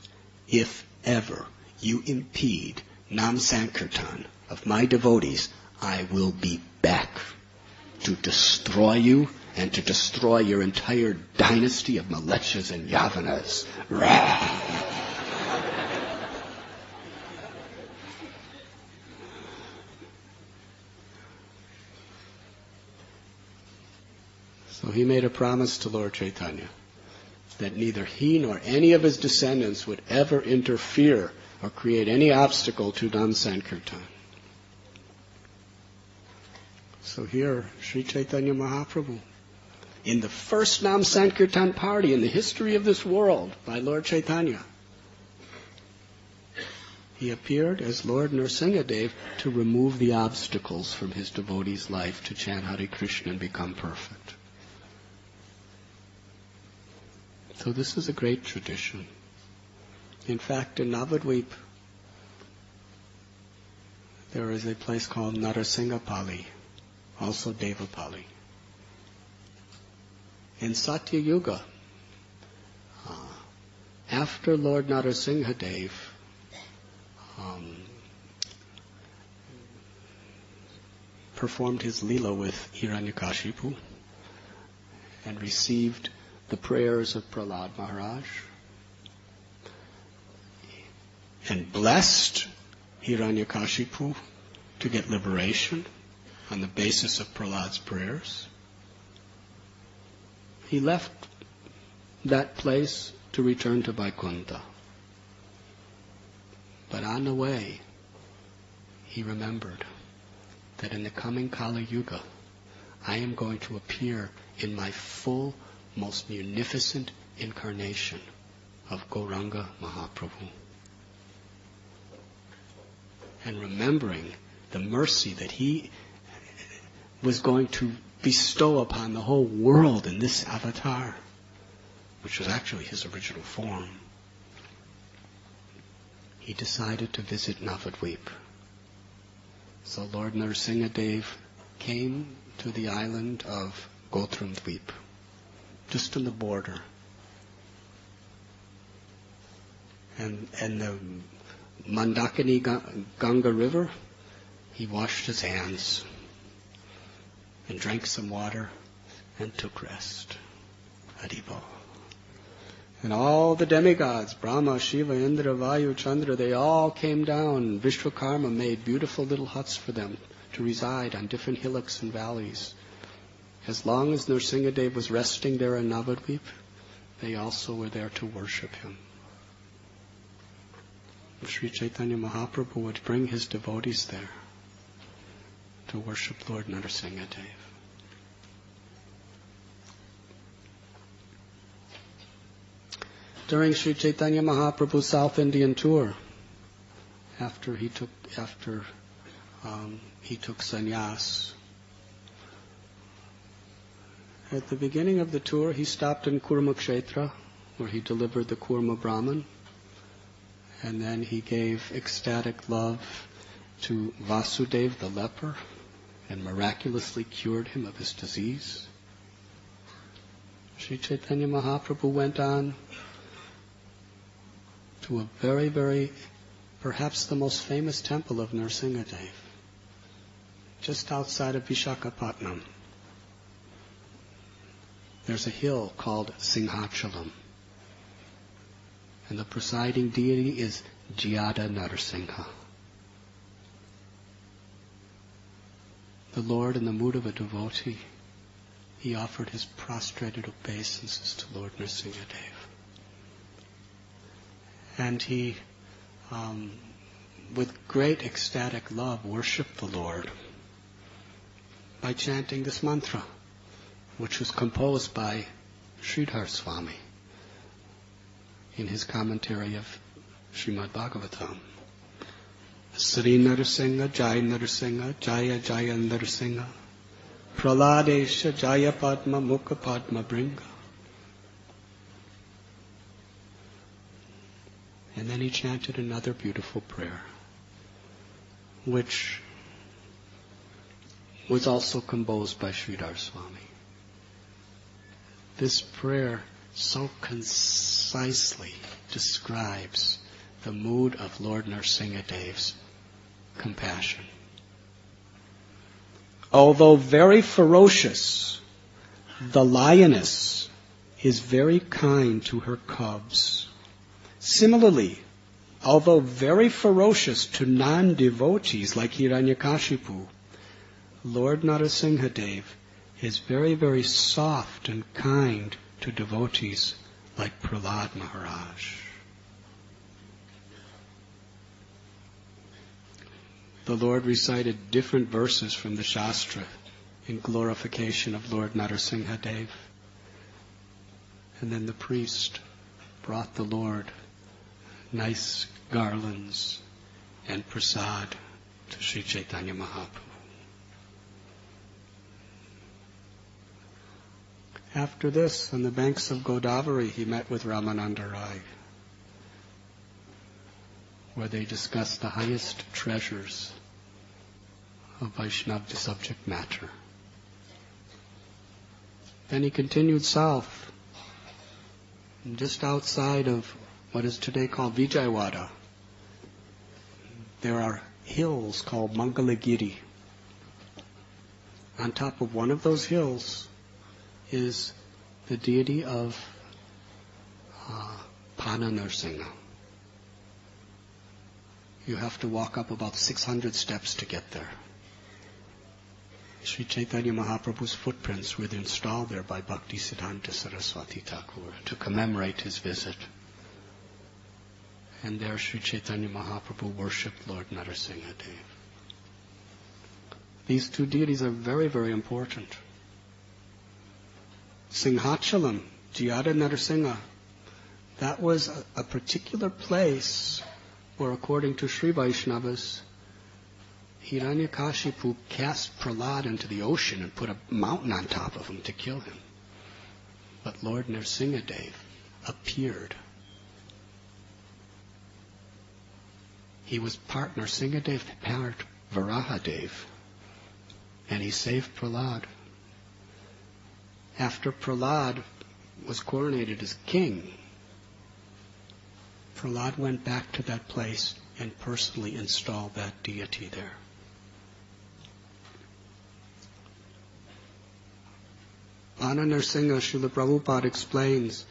if ever you impede Nam Sankirtan of my devotees, I will be back to destroy you and to destroy your entire dynasty of Malechas and Yavanas. So he made a promise to Lord Chaitanya that neither he nor any of his descendants would ever interfere or create any obstacle to Nam Sankirtan. So here, Sri Chaitanya Mahaprabhu, in the first Nam Sankirtan party in the history of this world by Lord Chaitanya, he appeared as Lord Nrsingadev to remove the obstacles from his devotee's life to chant Hare Krishna and become perfect. So this is a great tradition. In fact, in Navadvip, there is a place called Narasimhapali, also Devapali. In Satya Yuga, after Lord Narasimhadev performed his lila with Hiranyakashipu and received the prayers of Prahlad Maharaj and blessed Hiranyakashipu to get liberation on the basis of Prahlad's prayers, he left that place to return to Vaikuntha. But on the way, he remembered that in the coming Kali Yuga, I am going to appear in my full, most munificent incarnation of Gauranga Mahaprabhu. And remembering the mercy that he was going to bestow upon the whole world in this avatar, which was actually his original form, he decided to visit Navadvip. So Lord Nrsingadev came to the island of Gotramdvip, just on the border. And the Mandakini Ganga River, he washed his hands and drank some water and took rest. Haribo. And all the demigods, Brahma, Shiva, Indra, Vayu, Chandra, they all came down. Vishwakarma made beautiful little huts for them to reside on different hillocks and valleys. As long as Nrsingadev was resting there in Navadvip, they also were there to worship him. Sri Chaitanya Mahaprabhu would bring his devotees there to worship Lord Nrsingadev. During Sri Chaitanya Mahaprabhu's South Indian tour, after he took sannyas, at the beginning of the tour, he stopped in Kurma Kshetra, where he delivered the Kurma Brahman, and then he gave ecstatic love to Vasudev the leper, and miraculously cured him of his disease. Sri Chaitanya Mahaprabhu went on to a very, very, perhaps the most famous temple of Nrsingadev, just outside of Vishakhapatnam. There's a hill called Singhachalam, and the presiding deity is Jyada Narsingha. The Lord, in the mood of a devotee, he offered his prostrated obeisances to Lord Nrsingadev. And he, with great ecstatic love, worshipped the Lord by chanting this mantra, which was composed by Radhanath Swami in his commentary of Srimad Bhagavatam. Sri Narsingha, Jaya Narsingha, Jaya Jaya Narsingha, Praladesha Jaya Padma Mukha Padma Bringa. And then he chanted another beautiful prayer, which was also composed by Sridhar Swami. This prayer so concisely describes the mood of Lord Nrsingadev's compassion. Although very ferocious, the lioness is very kind to her cubs. Similarly, although very ferocious to non-devotees like Hiranyakashipu, Lord Nrsingadev is very, very soft and kind to devotees like Prahlad Maharaj. The Lord recited different verses from the Shastra in glorification of Lord Nrsingadev. And then the priest brought the Lord nice garlands and prasad to Sri Chaitanya Mahaprabhu. After this, on the banks of Godavari, he met with Ramananda Rai, where they discussed the highest treasures of Vaishnava subject matter. Then he continued south, and just outside of what is today called Vijayawada, there are hills called Mangalagiri. On top of one of those hills is the deity of Pana Nrsinga. You have to walk up about 600 steps to get there. Sri Chaitanya Mahaprabhu's footprints were installed there by Bhaktisiddhanta Saraswati Thakur to commemorate his visit. And there Sri Chaitanya Mahaprabhu worshipped Lord Nrsingadev. These two deities are very, very important. Singhachalam, Jiyada Nrsinga, that was a particular place where, according to Sri Vaishnavas, Hiranyakashipu cast Prahlad into the ocean and put a mountain on top of him to kill him. But Lord Nrsingadev appeared. He was part Nrsingadev, part Varahadev, and he saved Prahlad. After Prahlad was coronated as king, Prahlad went back to that place and personally installed that deity there. Ana Nrsinga, Srila Prabhupada explains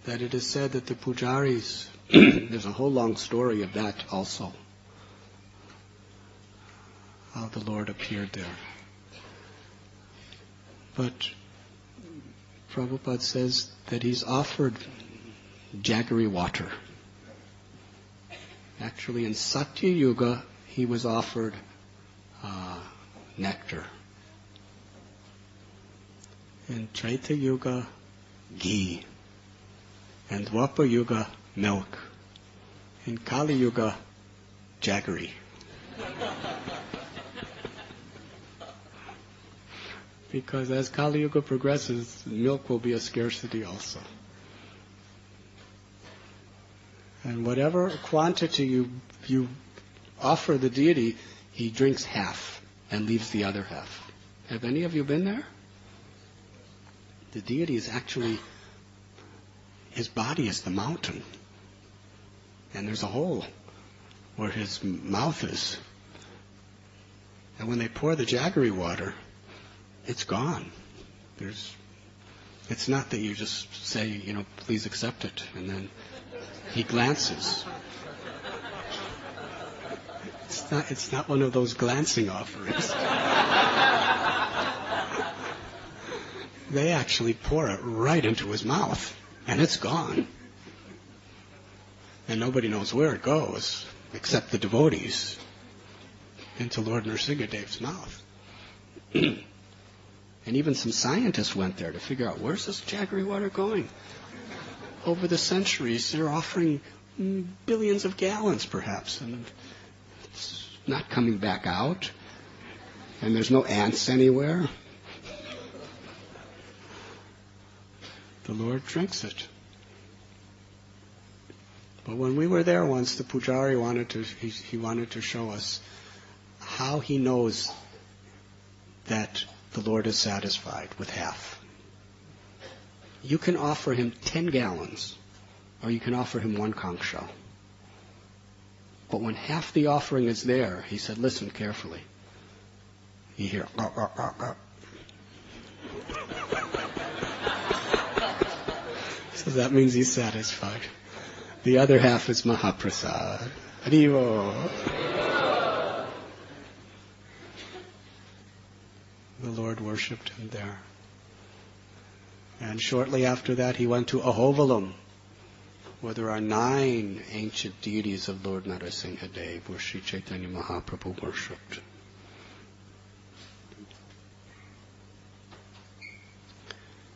that it is said that the pujaris, there's a whole long story of that also, how the Lord appeared there. But Prabhupada says that he's offered jaggery water. Actually, in Satya Yuga, he was offered nectar. In Treta Yuga, ghee. And Dwapara Yuga, milk. In Kali Yuga, jaggery. Because as Kali Yuga progresses, milk will be a scarcity also. And whatever quantity you offer the deity, he drinks half and leaves the other half. Have any of you been there? The deity is actually, his body is the mountain. And there's a hole where his mouth is. And when they pour the jaggery water, it's gone. It's not that you just say, please accept it, and then he glances. It's not one of those glancing offerings. They actually pour it right into his mouth, and it's gone. And nobody knows where it goes, except the devotees, into Lord Nrsingadev's mouth. And even some scientists went there to figure out, where's this jaggery water going? Over the centuries, they're offering billions of gallons, perhaps, and it's not coming back out. And there's no ants anywhere. The Lord drinks it. But when we were there once, the pujari wanted to show us how he knows that the Lord is satisfied with half. You can offer him 10 gallons, or you can offer him 1 conch shell. But when half the offering is there, he said, listen carefully. You hear, so that means he's satisfied. The other half is Mahaprasad. Haribo. The Lord worshipped him there. And shortly after that, he went to Ahovalam, where there are 9 ancient deities of Lord Narasimhadev, where Sri Chaitanya Mahaprabhu worshipped.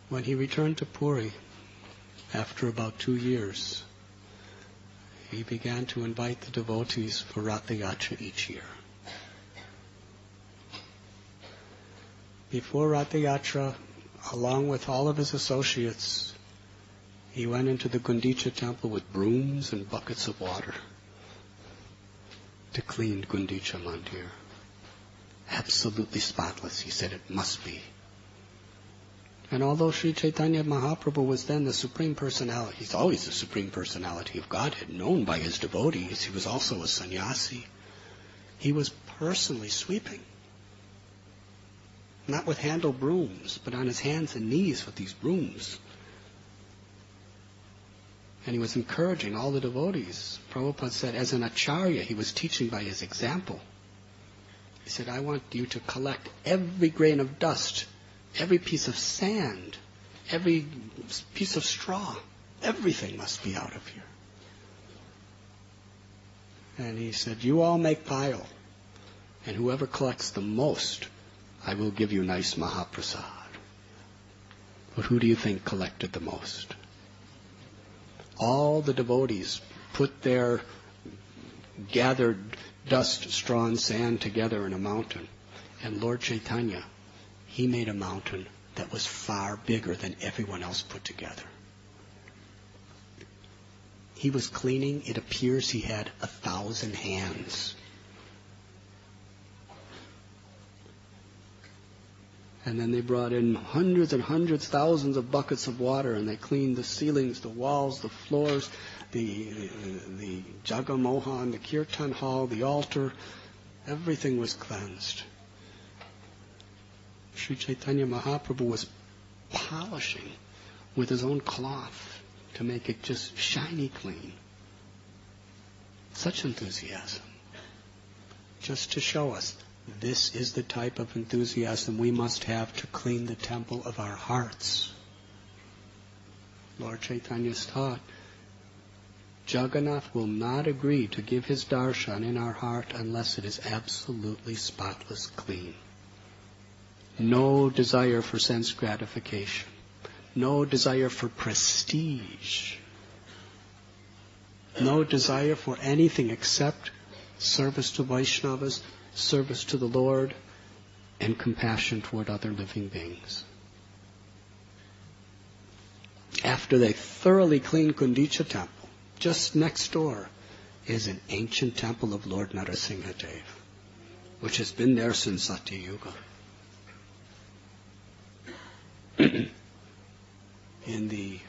When he returned to Puri, after about 2 years, he began to invite the devotees for Ratha Yatra each year. Before Ratha Yatra, along with all of his associates, he went into the Gundicha temple with brooms and buckets of water to clean Gundicha Mandir. Absolutely spotless, he said it must be. And although Sri Chaitanya Mahaprabhu was then the Supreme Personality, he's always the Supreme Personality of Godhead, known by his devotees, he was also a sannyasi. He was personally sweeping. Not with handle brooms, but on his hands and knees with these brooms. And he was encouraging all the devotees. Prabhupada said, as an acharya, he was teaching by his example. He said, I want you to collect every grain of dust, every piece of sand, every piece of straw. Everything must be out of here. And he said, you all make pile, and whoever collects the most, I will give you nice Mahaprasad. But who do you think collected the most? All the devotees put their gathered dust, straw, and sand together in a mountain. And Lord Chaitanya, he made a mountain that was far bigger than everyone else put together. He was cleaning, it appears he had 1,000 hands. And then they brought in hundreds and hundreds, thousands of buckets of water, and they cleaned the ceilings, the walls, the floors, the Jagamohan, the Kirtan hall, the altar. Everything was cleansed. Sri Chaitanya Mahaprabhu was polishing with his own cloth to make it just shiny clean. Such enthusiasm. Just to show us, this is the type of enthusiasm we must have to clean the temple of our hearts. Lord Chaitanya's taught, Jagannath will not agree to give his darshan in our heart unless it is absolutely spotless clean. No desire for sense gratification. No desire for prestige. No desire for anything except service to Vaishnavas, service to the Lord, and compassion toward other living beings. After they thoroughly cleaned Gundicha temple, just next door is an ancient temple of Lord Narasimhadev, which has been there since Satya Yuga. In the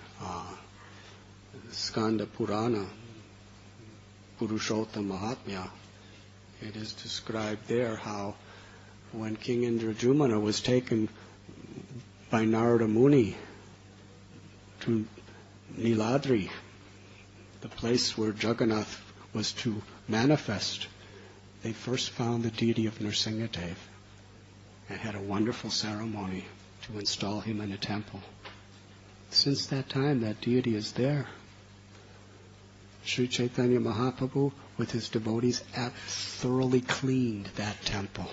Skanda Purana, Purushottama Mahatmya, it is described there how when King Indrajumana was taken by Narada Muni to Niladri, the place where Jagannath was to manifest, they first found the deity of Nrsimhadev and had a wonderful ceremony to install him in a temple. Since that time, that deity is there. Sri Chaitanya Mahaprabhu, with his devotees, thoroughly cleaned that temple.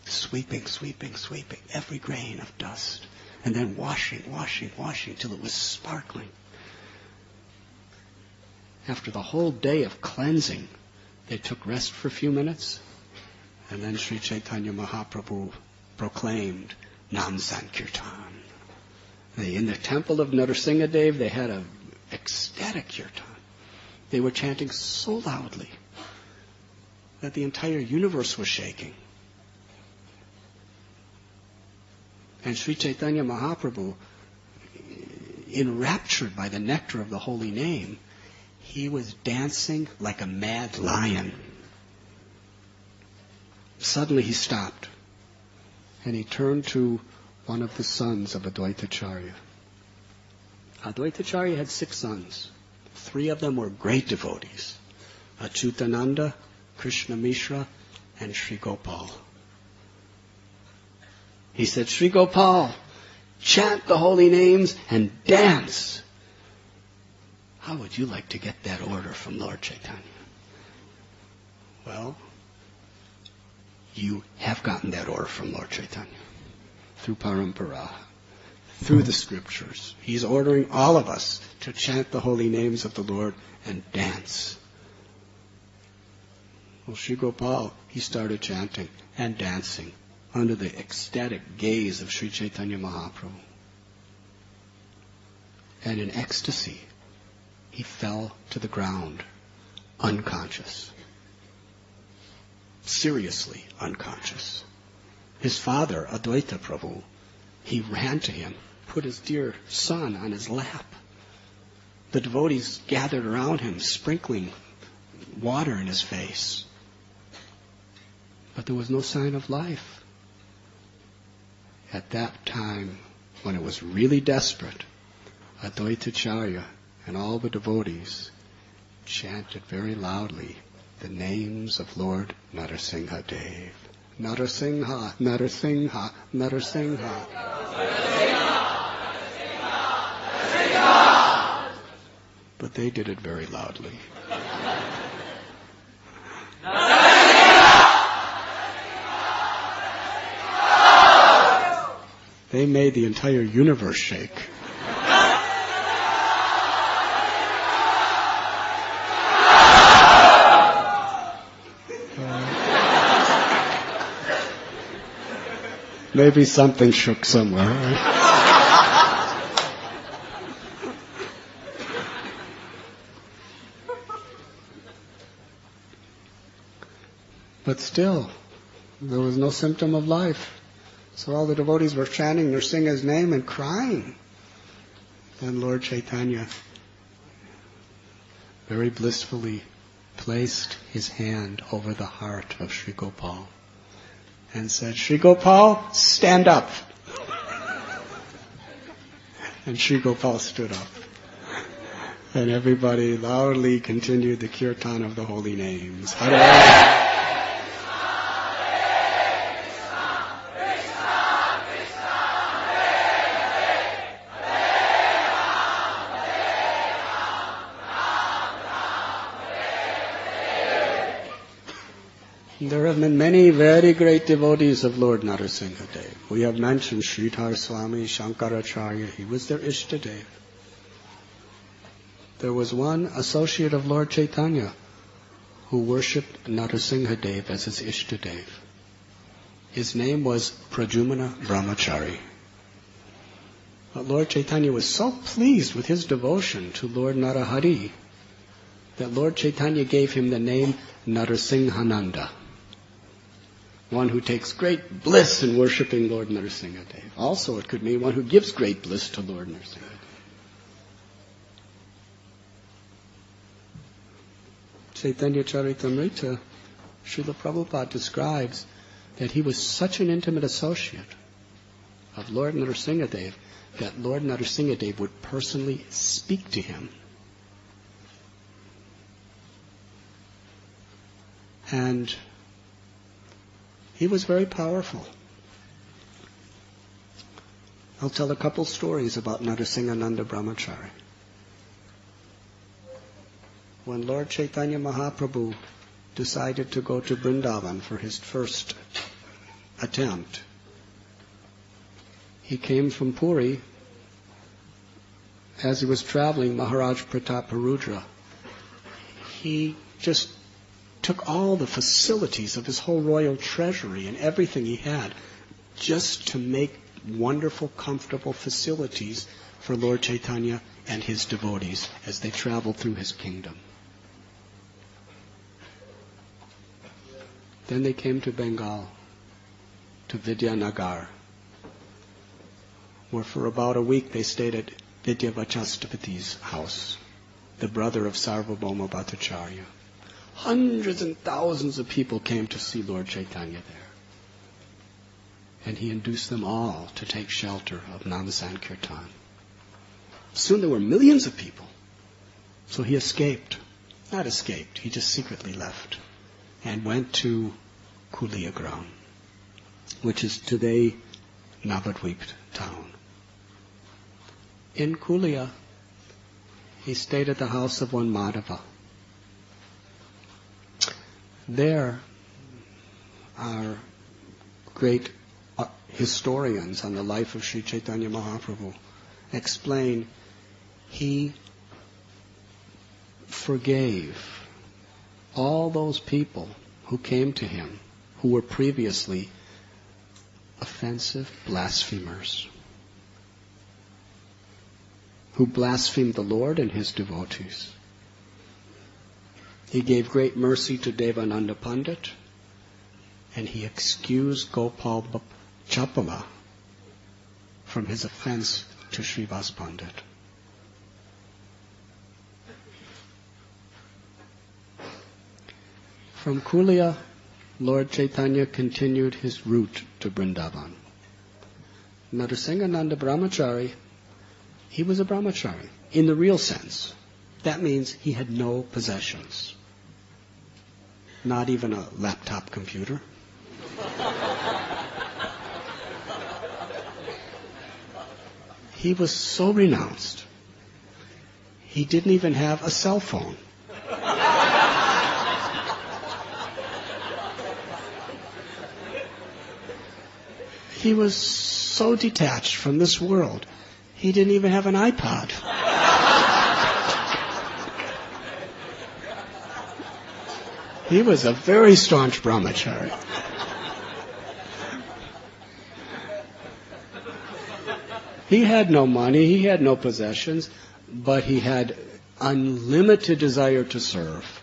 Sweeping, sweeping, sweeping every grain of dust. And then washing, washing, washing till it was sparkling. After the whole day of cleansing, they took rest for a few minutes. And then Sri Chaitanya Mahaprabhu proclaimed Nam Sankirtan. In the temple of Nrsimhadev, they had an ecstatic kirtan. They were chanting so loudly that the entire universe was shaking. And Sri Chaitanya Mahaprabhu, enraptured by the nectar of the holy name, he was dancing like a mad lion. Suddenly he stopped, and he turned to one of the sons of Advaitacharya. Advaitacharya had 6 sons. 3 of them were great devotees: Achyutananda, Krishna Mishra, and Sri Gopal. He said, Sri Gopal, chant the holy names and dance. How would you like to get that order from Lord Chaitanya? Well, you have gotten that order from Lord Chaitanya through Parampara, through the scriptures. He's ordering all of us to chant the holy names of the Lord and dance. Well, Sri Gopal, he started chanting and dancing under the ecstatic gaze of Sri Chaitanya Mahaprabhu. And in ecstasy, he fell to the ground, unconscious. Seriously unconscious. His father, Advaita Prabhu, he ran to him, put his dear son on his lap. The devotees gathered around him, sprinkling water in his face. But there was no sign of life. At that time, when it was really desperate, Advaitacharya and all the devotees chanted very loudly the names of Lord Narasimha Dev. Narasimha, Narasimha, Narasimha. But they did it very loudly. They made the entire universe shake. Maybe something shook somewhere. Right? But still, there was no symptom of life. So all the devotees were chanting Narasimha's name and crying. Then Lord Chaitanya very blissfully placed his hand over the heart of Sri Gopal and said, Sri Gopal, stand up. And Sri Gopal stood up. And everybody loudly continued the kirtan of the holy names. Hare There have been many very great devotees of Lord Narasimha Dev. We have mentioned Radhanath Swami, Shankaracharya. He was their Ishtadev. There was one associate of Lord Chaitanya who worshipped Narasimha Dev as his Ishtadev. His name was Prajumana Brahmachari. But Lord Chaitanya was so pleased with his devotion to Lord Narahari that Lord Chaitanya gave him the name Narasimhananda, one who takes great bliss in worshipping Lord Narasimha Dev. Also, it could mean one who gives great bliss to Lord Narasimha Dev. Chaitanya Charitamrita, Srila Prabhupada describes that he was such an intimate associate of Lord Narasimha Dev that Lord Narasimha Dev would personally speak to him. And he was very powerful. I'll tell a couple stories about Narasimhananda Brahmachari. When Lord Chaitanya Mahaprabhu decided to go to Vrindavan for his first attempt, he came from Puri. As he was traveling, Maharaj Prataparudra, he just took all the facilities of his whole royal treasury and everything he had just to make wonderful, comfortable facilities for Lord Chaitanya and his devotees as they traveled through his kingdom. Then they came to Bengal, to Vidyanagar. where for about a week they stayed at Vidyavachastapati's house, the brother of Sarvabhauma Bhattacharya. Hundreds and thousands of people came to see Lord Chaitanya there. And he induced them all to take shelter of Namasankirtan. Soon there were millions of people. So he escaped. Not escaped, he just secretly left and went to Kuliagram, which is today Navadvip town. In Kulia, he stayed at the house of one Madhava. There are great historians on the life of Sri Chaitanya Mahaprabhu explain he forgave all those people who came to him who were previously offensive blasphemers, who blasphemed the Lord and his devotees. He gave great mercy to Devananda Pandit, and he excused Gopal Chapala from his offense to Srivas Pandit. From Kulia, Lord Chaitanya continued his route to Vrindavan. Narasimhananda Brahmachari, he was a brahmachari in the real sense. That means he had no possessions. Not even a laptop computer. He was so renounced. He didn't even have a cell phone. He was so detached from this world, he didn't even have an iPod. He was a very staunch brahmachari. He had no money, he had no possessions, but he had unlimited desire to serve.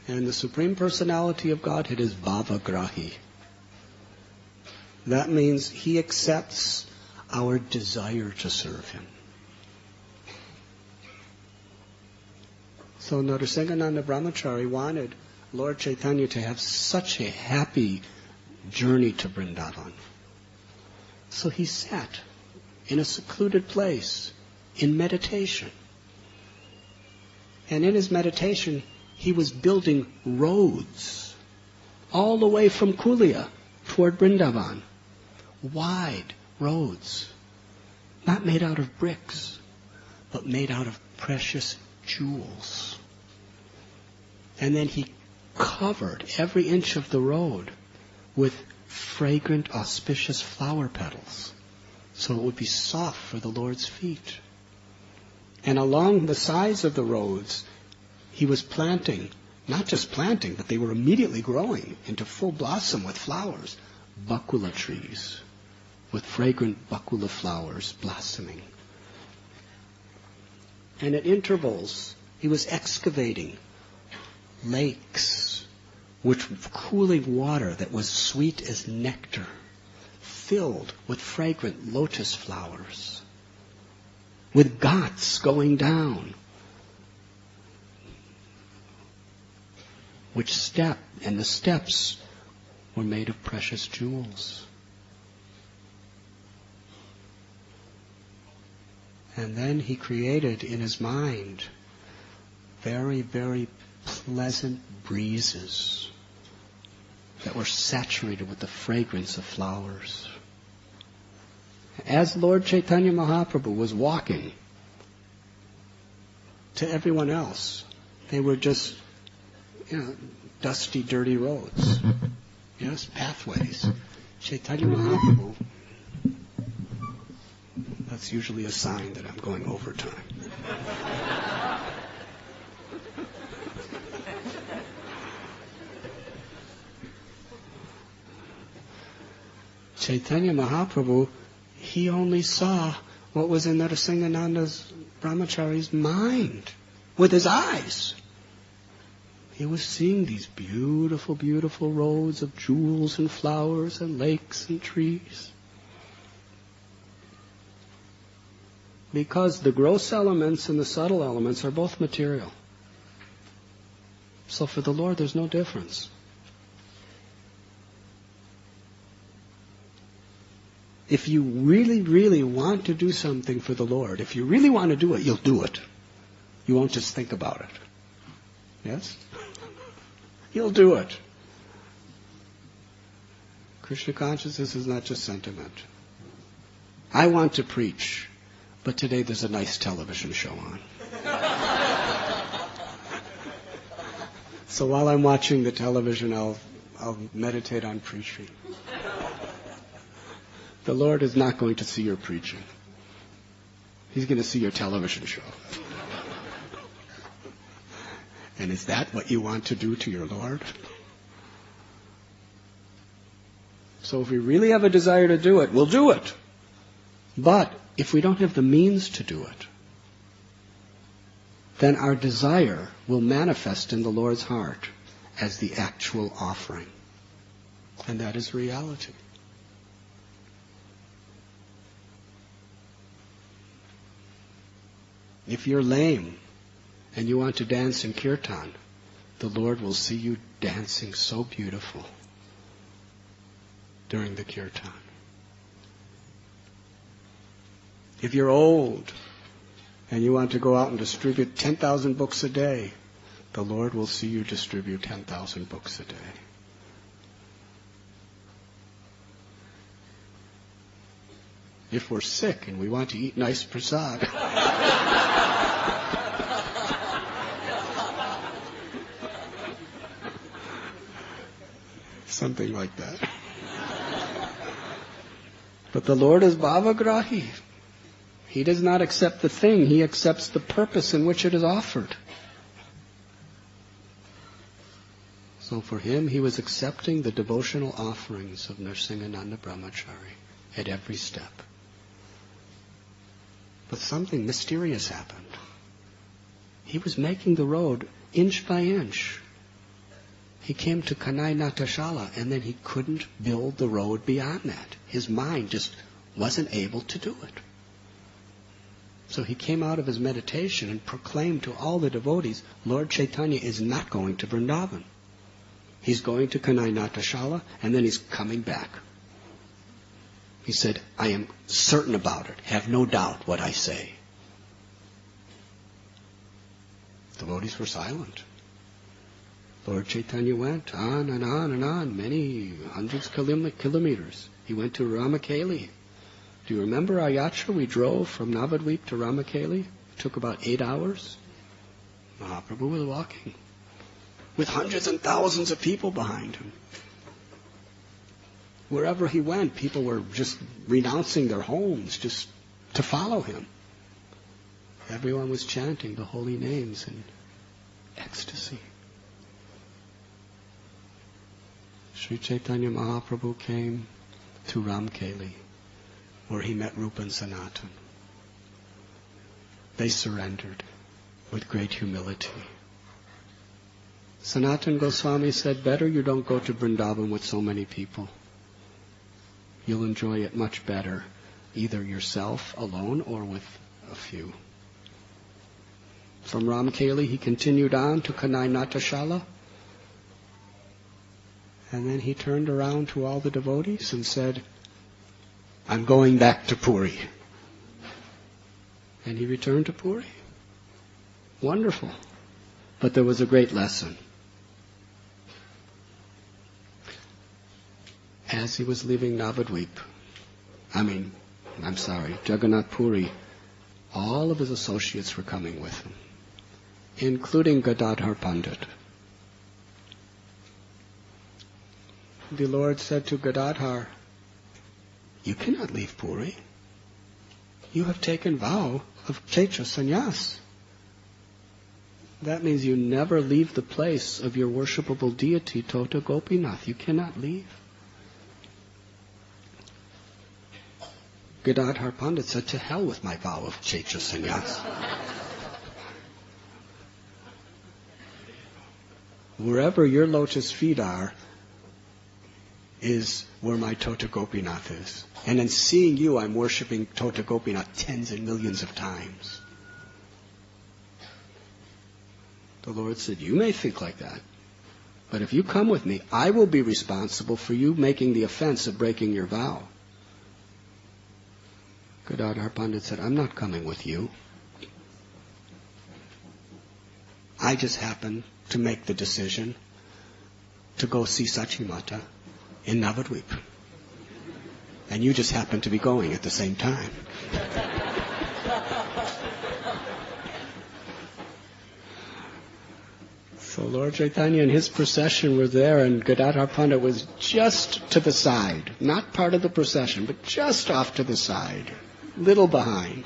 And the Supreme Personality of Godhead is Bhavagrahi. That means he accepts our desire to serve him. So Narasimhananda Brahmachari wanted Lord Chaitanya to have such a happy journey to Vrindavan. So he sat in a secluded place in meditation. And in his meditation, he was building roads all the way from Kulia toward Vrindavan. Wide roads, not made out of bricks, but made out of precious jewels. And then he covered every inch of the road with fragrant, auspicious flower petals, so it would be soft for the Lord's feet. And along the sides of the roads, he was planting, not just planting, but they were immediately growing into full blossom with flowers, bakula trees, with fragrant bakula flowers blossoming. And at intervals, he was excavating lakes with cooling water that was sweet as nectar, filled with fragrant lotus flowers, with ghats going down, which step, and the steps were made of precious jewels. And then he created in his mind very, very pleasant breezes that were saturated with the fragrance of flowers. As Lord Chaitanya Mahaprabhu was walking, to everyone else, they were just, dusty, dirty roads. Yes, pathways. Chaitanya Mahaprabhu, that's usually a sign that I'm going overtime. Chaitanya Mahaprabhu, he only saw what was in Narasimhananda's Brahmachari's mind with his eyes. He was seeing these beautiful, beautiful roads of jewels and flowers and lakes and trees. Because the gross elements and the subtle elements are both material. So for the Lord, there's no difference. If you really, really want to do something for the Lord, if you really want to do it, you'll do it. You won't just think about it. Yes? You'll do it. Krishna consciousness is not just sentiment. I want to preach, but today there's a nice television show on. So while I'm watching the television, I'll meditate on preaching. The Lord is not going to see your preaching. He's going to see your television show. And is that what you want to do to your Lord? So if we really have a desire to do it, we'll do it. But if we don't have the means to do it, then our desire will manifest in the Lord's heart as the actual offering. And that is reality. If you're lame and you want to dance in kirtan, the Lord will see you dancing so beautiful during the kirtan. If you're old and you want to go out and distribute 10,000 books a day, the Lord will see you distribute 10,000 books a day. If we're sick and we want to eat nice prasad, something like that. But the Lord is bhavagrahi. He does not accept the thing, He accepts the purpose in which it is offered. So for Him, He was accepting the devotional offerings of Nrsingananda Brahmachari at every step. But something mysterious happened. He was making the road inch by inch. He came to Kanai Natashala, and then he couldn't build the road beyond that. His mind just wasn't able to do it. So he came out of his meditation and proclaimed to all the devotees, Lord Chaitanya is not going to Vrindavan. He's going to Kanai Natashala, and then he's coming back. He said, I am certain about it. Have no doubt what I say. The devotees were silent. Lord Chaitanya went on and on and on, many hundreds of kilometers. He went to Ramakeli. Do you remember our yatra? We drove from Navadvip to Ramakeli. It took about 8 hours. Mahaprabhu was walking with hundreds and thousands of people behind him. Wherever he went, people were just renouncing their homes just to follow him. Everyone was chanting the holy names in ecstasy. Sri Chaitanya Mahaprabhu came to Ramkeli, where he met Rupa and Sanatan. They surrendered with great humility. Sanatan Goswami said, better you don't go to Vrindavan with so many people. You'll enjoy it much better, either yourself alone or with a few. From Ramkeli he continued on to Kanai Natashala, and then he turned around to all the devotees and said, I'm going back to Puri. And he returned to Puri. Wonderful. But there was a great lesson. As he was leaving Navadvip, Jagannath Puri, all of his associates were coming with him, including Gadadhar Pandit. The Lord said to Gadadhar, you cannot leave Puri. You have taken vow of Checha Sannyas. That means you never leave the place of your worshipable deity, Tota Gopinath. You cannot leave. Gadadhar Pandit said, to hell with my vow of Checha Sannyas. Wherever your lotus feet are, is where my Tota Gopinath is. And in seeing you, I'm worshiping Tota Gopinath tens and millions of times. The Lord said, you may think like that, but if you come with me, I will be responsible for you making the offense of breaking your vow. Gadadhar Pandit said, I'm not coming with you. I just happened to make the decision to go see Sachimata in Navadvip. And you just happened to be going at the same time. So Lord Chaitanya and his procession were there, and Gadadhar Pandit was just to the side, not part of the procession, but just off to the side, little behind.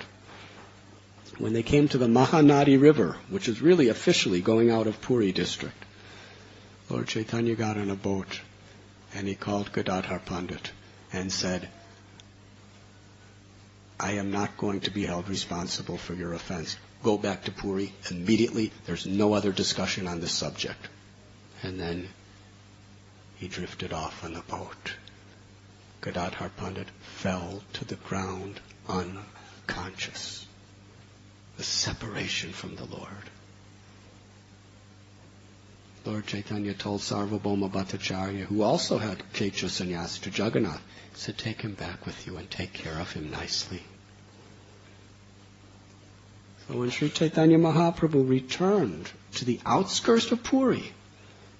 When they came to the Mahanadi River, which is really officially going out of Puri district, Lord Chaitanya got on a boat and he called Gadadhar Pandit and said, I am not going to be held responsible for your offense. Go back to Puri immediately. There's no other discussion on this subject. And then he drifted off on the boat. Gadadhar Pandit fell to the ground unconscious. The separation from the Lord. Lord Chaitanya told Sarvabhauma Bhattacharya, who also had Checha Sannyas, to Jagannath, he said, take him back with you and take care of him nicely. So when Sri Chaitanya Mahaprabhu returned to the outskirts of Puri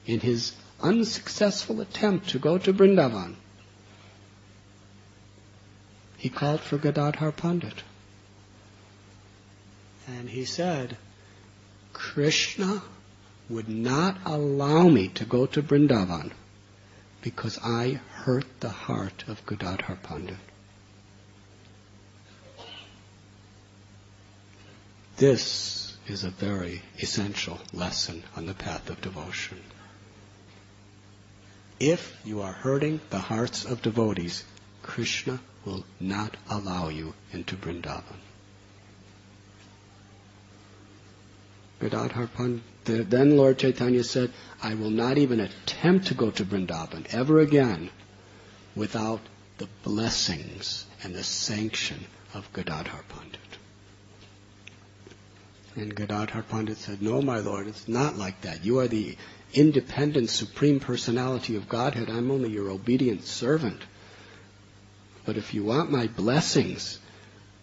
in his unsuccessful attempt to go to Vrindavan, he called for Gadadhar Pandit. And he said, Krishna would not allow me to go to Vrindavan because I hurt the heart of Gadadhar Pandit. This is a very essential lesson on the path of devotion. If you are hurting the hearts of devotees, Krishna will not allow you into Vrindavan. Gadadhar Pandit, then Lord Chaitanya said, I will not even attempt to go to Vrindavan ever again without the blessings and the sanction of Gadadhar Pandit. And Gadadhar Pandit said, no, my Lord, it's not like that. You are the independent, supreme personality of Godhead. I'm only your obedient servant. But if you want my blessings,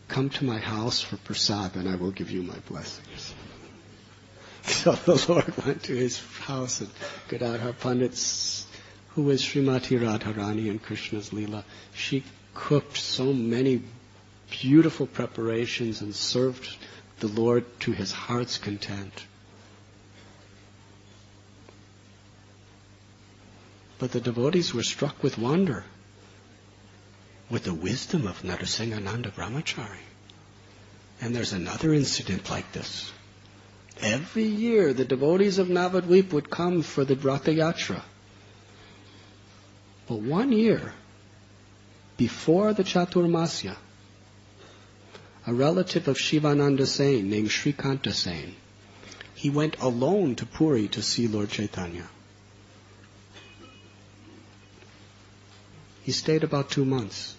come to my house for prasad, and I will give you my blessings. So the Lord went to his house, and Gadadhar Pandit, who was Srimati Radharani in Krishna's Leela, she cooked so many beautiful preparations and served the Lord to his heart's content. But the devotees were struck with wonder with the wisdom of Narasimhananda Brahmachari. And there's another incident like this. Every year the devotees of Navadvip would come for the Ratha Yatra. But one year, before the Chaturmasya, a relative of Shivananda Sen named Srikanta Sen, he went alone to Puri to see Lord Chaitanya. He stayed about 2 months.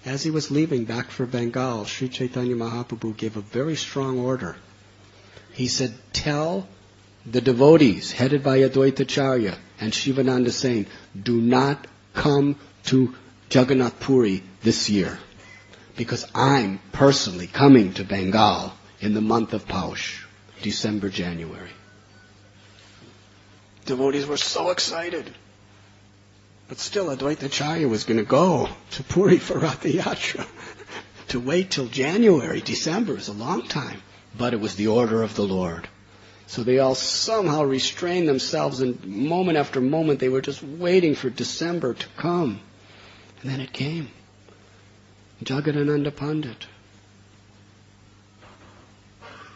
As he was leaving back for Bengal, Sri Chaitanya Mahaprabhu gave a very strong order. He said, tell the devotees headed by Advaitacharya and Shivananda Sen, do not come to Jagannath Puri this year, because I'm personally coming to Bengal in the month of Paush, December, January. Devotees were so excited. But still, Advaitacharya was going to go to Puri for Ratha Yatra. To wait till January, December is a long time. But it was the order of the Lord. So they all somehow restrained themselves, and moment after moment they were just waiting for December to come. And then it came. Jagadananda Pandit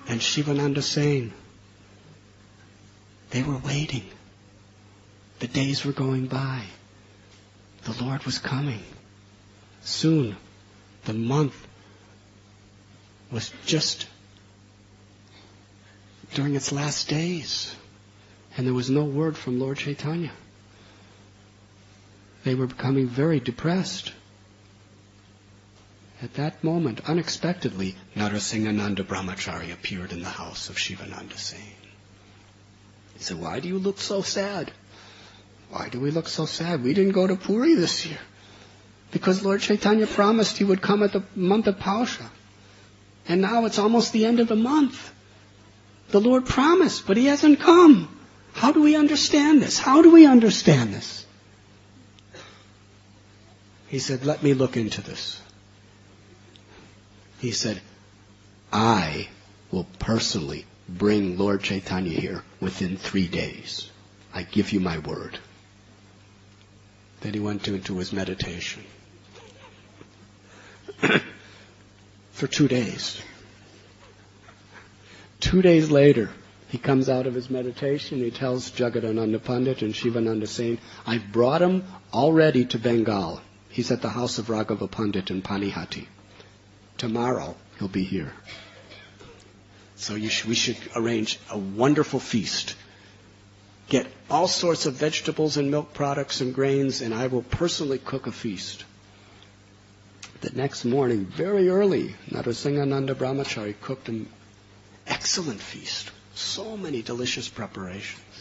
and Shivananda Sen. They were waiting. The days were going by. The Lord was coming. Soon, the month was just during its last days. And there was no word from Lord Chaitanya. They were becoming very depressed. At that moment, unexpectedly, Narasimhananda Brahmachari appeared in the house of Shivananda Sen. He said, "Why do you look so sad? Why do we look so sad? We didn't go to Puri this year. Because Lord Chaitanya promised he would come at the month of Pausha. And now it's almost the end of the month. The Lord promised, but he hasn't come. How do we understand this? How do we understand this?" He said, "Let me look into this." He said, "I will personally bring Lord Chaitanya here within 3 days. I give you my word." Then he went into his meditation. For 2 days. 2 days later, he comes out of his meditation. He tells Jagadananda Pandit and Shivananda Sen, "I've brought him already to Bengal. He's at the house of Raghava Pandit in Panihati. Tomorrow he'll be here. So we should arrange a wonderful feast. Get all sorts of vegetables and milk products and grains, and I will personally cook a feast." The next morning, very early, Narasimhananda Brahmachari cooked an excellent feast. So many delicious preparations.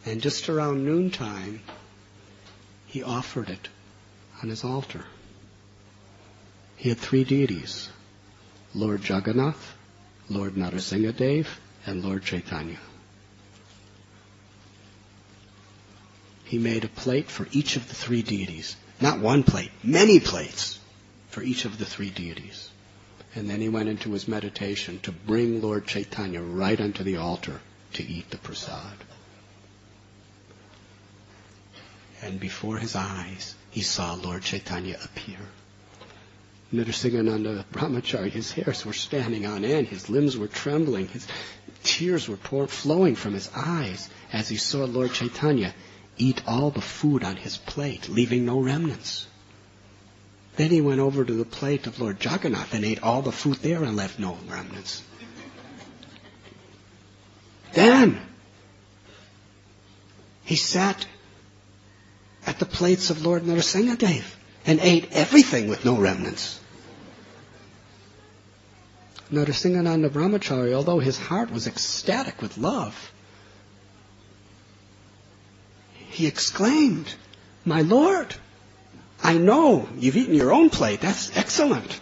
And just around noontime, he offered it on his altar. He had 3 deities: Lord Jagannath, Lord Narasimhadev, and Lord Chaitanya. He made a plate for each of the 3 deities. Not one plate, many plates for each of the 3 deities. And then he went into his meditation to bring Lord Chaitanya right onto the altar to eat the prasad. And before his eyes, he saw Lord Chaitanya appear. Narasimhananda Brahmachari, his hairs were standing on end, his limbs were trembling, his tears were flowing from his eyes as he saw Lord Chaitanya eat all the food on his plate, leaving no remnants. Then he went over to the plate of Lord Jagannath and ate all the food there and left no remnants. Then he sat at the plates of Lord Narasimhadev and ate everything with no remnants. Narasimhananda Brahmachari, although his heart was ecstatic with love, he exclaimed, "My Lord, I know you've eaten your own plate. That's excellent.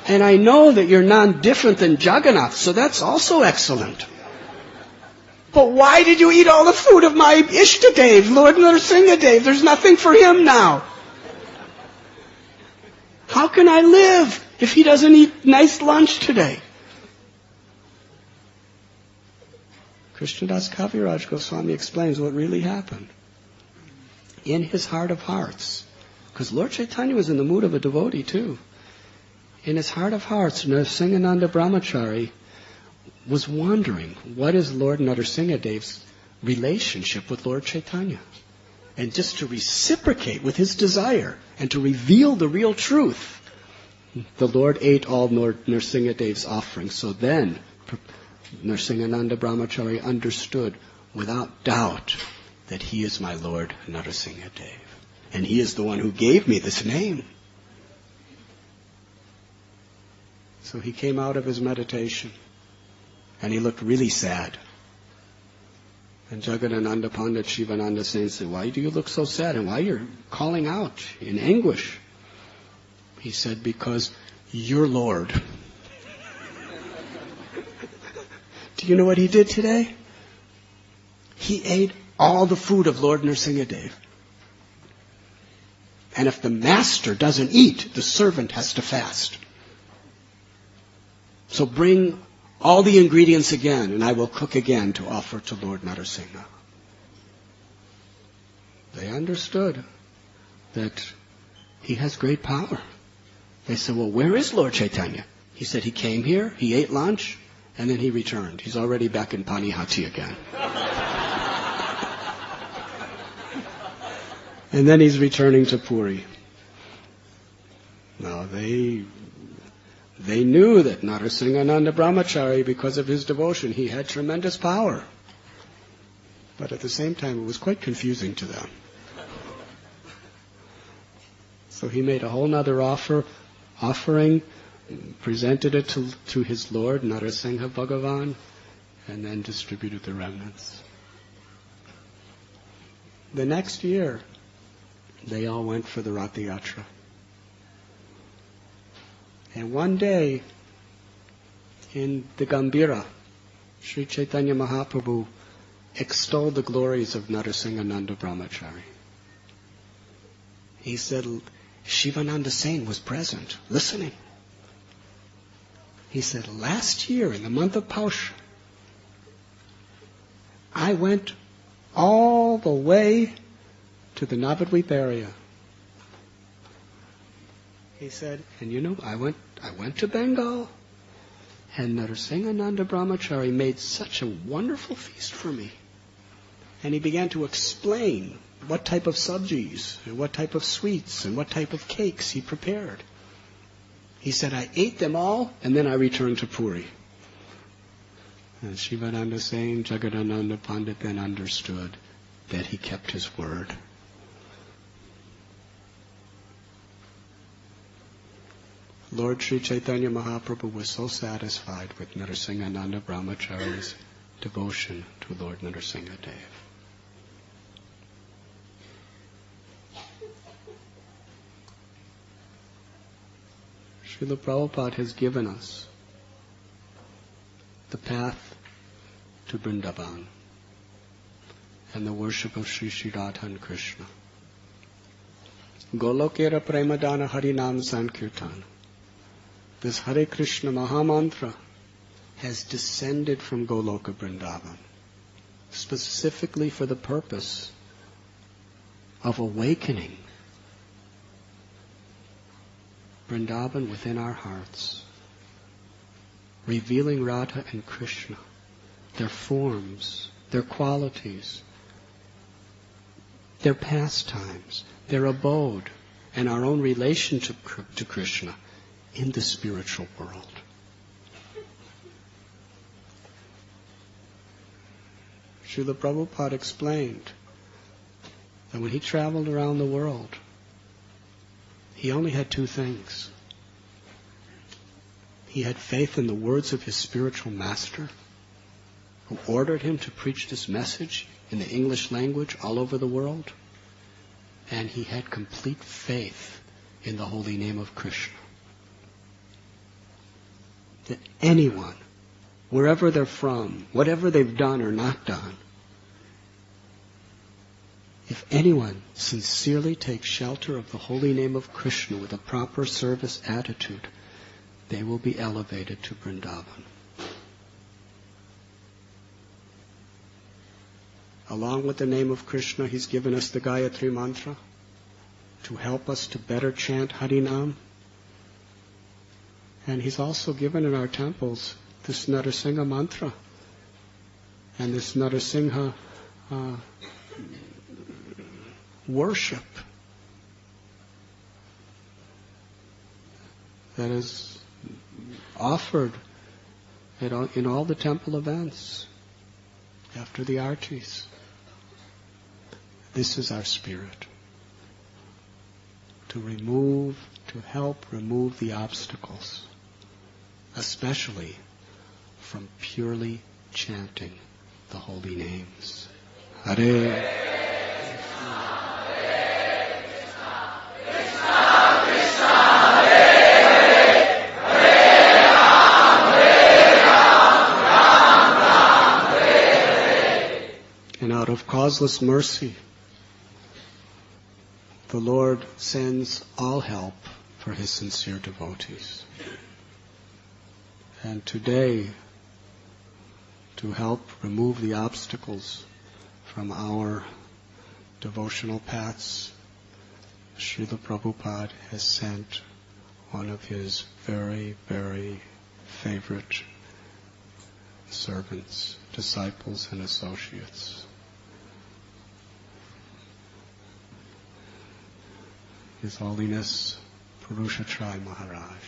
And I know that you're none different than Jagannath, so that's also excellent. But why did you eat all the food of my Ishtadev, Lord Narasimhadev? There's nothing for him now. How can I live if he doesn't eat nice lunch today?" Krishnadas Kaviraj Goswami explains what really happened. In his heart of hearts, because Lord Chaitanya was in the mood of a devotee too, in his heart of hearts, Narasimhananda Brahmachari was wondering, what is Lord Narasimhadev's relationship with Lord Chaitanya? And just to reciprocate with his desire and to reveal the real truth, the Lord ate all Lord Narasimhadev's offerings. So then Narasimhananda Brahmachari understood without doubt that he is my Lord Narasimhadev. And he is the one who gave me this name. So he came out of his meditation and he looked really sad. And Jagadananda Pandit Shivananda Sen said, "Why do you look so sad and why you're calling out in anguish?" He said, "Because your Lord." Do you know what he did today? He ate all the food of Lord Narasimhadev. And if the master doesn't eat, the servant has to fast. So bring all the ingredients again, and I will cook again to offer to Lord Narasimha. They understood that he has great power. They said, "Well, where is Lord Chaitanya?" He said he came here, he ate lunch, and then he returned. He's already back in Panihati again. And then he's returning to Puri. Now they knew that Narasimhananda Brahmachari, because of his devotion, he had tremendous power. But at the same time, it was quite confusing to them. So he made a whole nother offering, presented it to his Lord, Narasingha Bhagavan, and then distributed the remnants. The next year, they all went for the Ratha Yatra. And one day, in the Gambhira, Sri Chaitanya Mahaprabhu extolled the glories of Narasimhananda Brahmachari. He said, Shivananda Sain was present, listening. He said, last year in the month of Pausha, I went all the way to the Navadvip area. He said, and I went to Bengal, and Narasimhananda Brahmachari made such a wonderful feast for me. And he began to explain what type of sabjis, and what type of sweets, and what type of cakes he prepared. He said, I ate them all, and then I returned to Puri. And Shivananda Sain, Jagadananda Pandit then understood that he kept his word. Lord Sri Chaitanya Mahaprabhu was satisfied with Narasimhananda Brahmachari's devotion to Lord Narasimhadev. Srila Prabhupada has given us the path to Vrindavan and the worship of Sri Sri Radha and Krishna. Golokera Premadana Harinam Sankirtan. This Hare Krishna Mahamantra has descended from Goloka Vrindavan, specifically for the purpose of awakening Vrindavan within our hearts, revealing Radha and Krishna, their forms, their qualities, their pastimes, their abode, and our own relationship to Krishna in the spiritual world. Srila Prabhupada explained that when he traveled around the world, he only had two things. He had faith in the words of his spiritual master, who ordered him to preach this message in the English language all over the world, and he had complete faith in the holy name of Krishna. That anyone, wherever they're from, whatever they've done or not done, if anyone sincerely takes shelter of the holy name of Krishna with a proper service attitude, they will be elevated to Vrindavan. Along with the name of Krishna, he's given us the Gayatri Mantra to help us to better chant Harinam. And he's also given in our temples this Narasingha Mantra and this Narasingha worship that is offered in all the temple events after the artis. This is our spirit. To help remove the obstacles, especially from purely chanting the holy names. Hare And out of causeless mercy, the Lord sends all help for his sincere devotees. And today, to help remove the obstacles from our devotional paths, Srila Prabhupada has sent one of his very, very favorite servants, disciples, and associates. His Holiness Purushatrai Maharaj.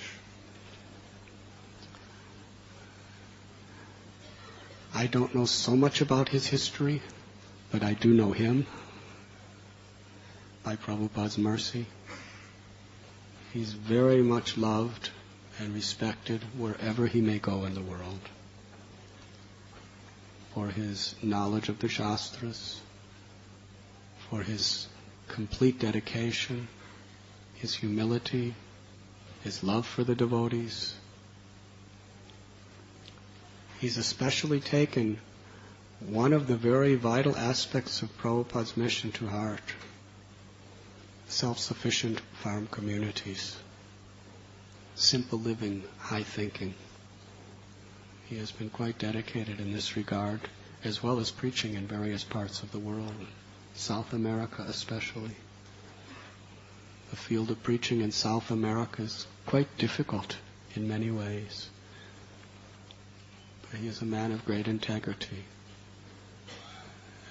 I don't know so much about his history, but I do know him by Prabhupada's mercy. He's very much loved and respected wherever he may go in the world for his knowledge of the Shastras, for his complete dedication, his humility, his love for the devotees. He's especially taken one of the very vital aspects of Prabhupada's mission to heart: self-sufficient farm communities, simple living, high thinking. He has been quite dedicated in this regard, as well as preaching in various parts of the world, South America especially. The field of preaching in South America is quite difficult in many ways. But he is a man of great integrity.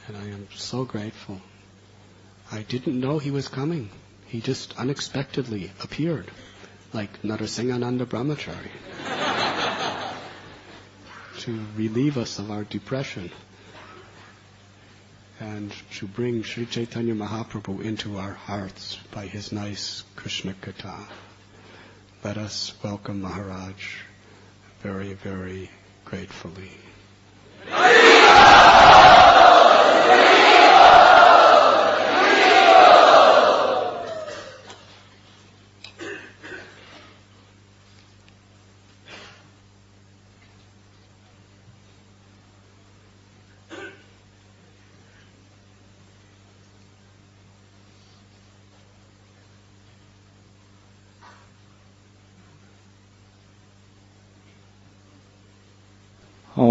And I am so grateful. I didn't know he was coming. He just unexpectedly appeared, like Narasimhananda Brahmachari, to relieve us of our depression and to bring Sri Chaitanya Mahaprabhu into our hearts by his nice Krishna Katha. Let us welcome Maharaj very, very gratefully.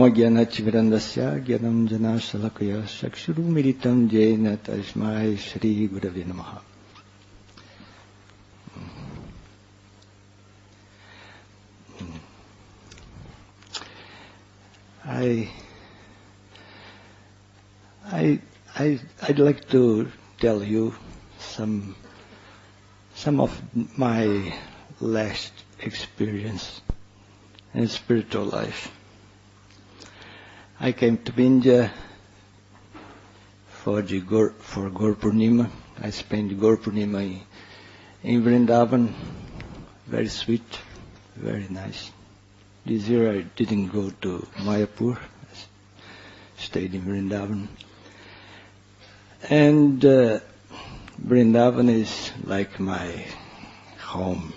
ज्ञानचिवरन्दस्य ज्ञानं जनाशलकया चक्षुरुमिलितं येन तस्मै श्रीगुरवे नमः. I'd like to tell you some of my last experience in spiritual life. I came to India for Gaur Purnima. I spent Gaur Purnima in Vrindavan. Very sweet, very nice. This year I didn't go to Mayapur. I stayed in Vrindavan. And Vrindavan is like my home.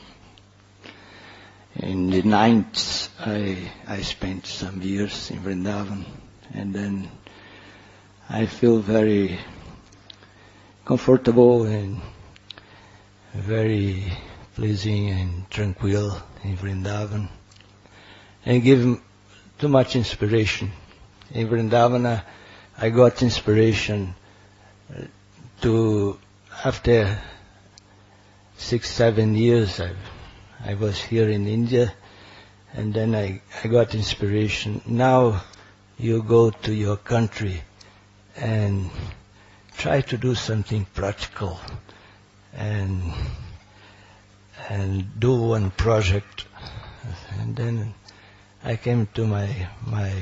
In the 90s, I spent some years in Vrindavan, and then I feel very comfortable and very pleasing and tranquil in Vrindavan, and give too much inspiration. In Vrindavan, I got inspiration to, after 6-7 years, I was here in India, and then I got inspiration. Now you go to your country and try to do something practical and do one project. And then I came to my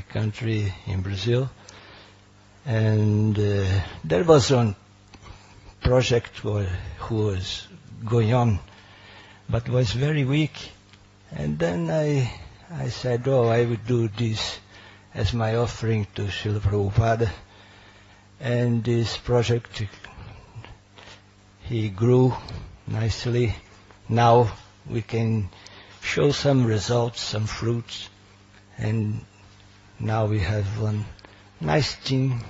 country in Brazil, and there was one project who was going on, but was very weak. And then I said, I would do this as my offering to Srila Prabhupada. And this project, he grew nicely. Now we can show some results, some fruits. And now we have one nice team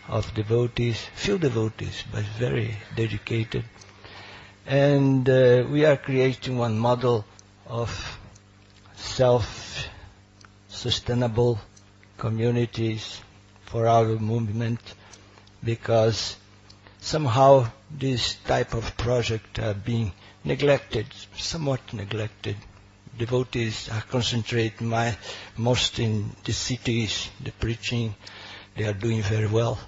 of devotees, few devotees, but very dedicated. And we are creating one model of self-sustainable communities for our movement, because somehow this type of project are being neglected, somewhat neglected. Devotees are concentrated most in the cities, the preaching, they are doing very well.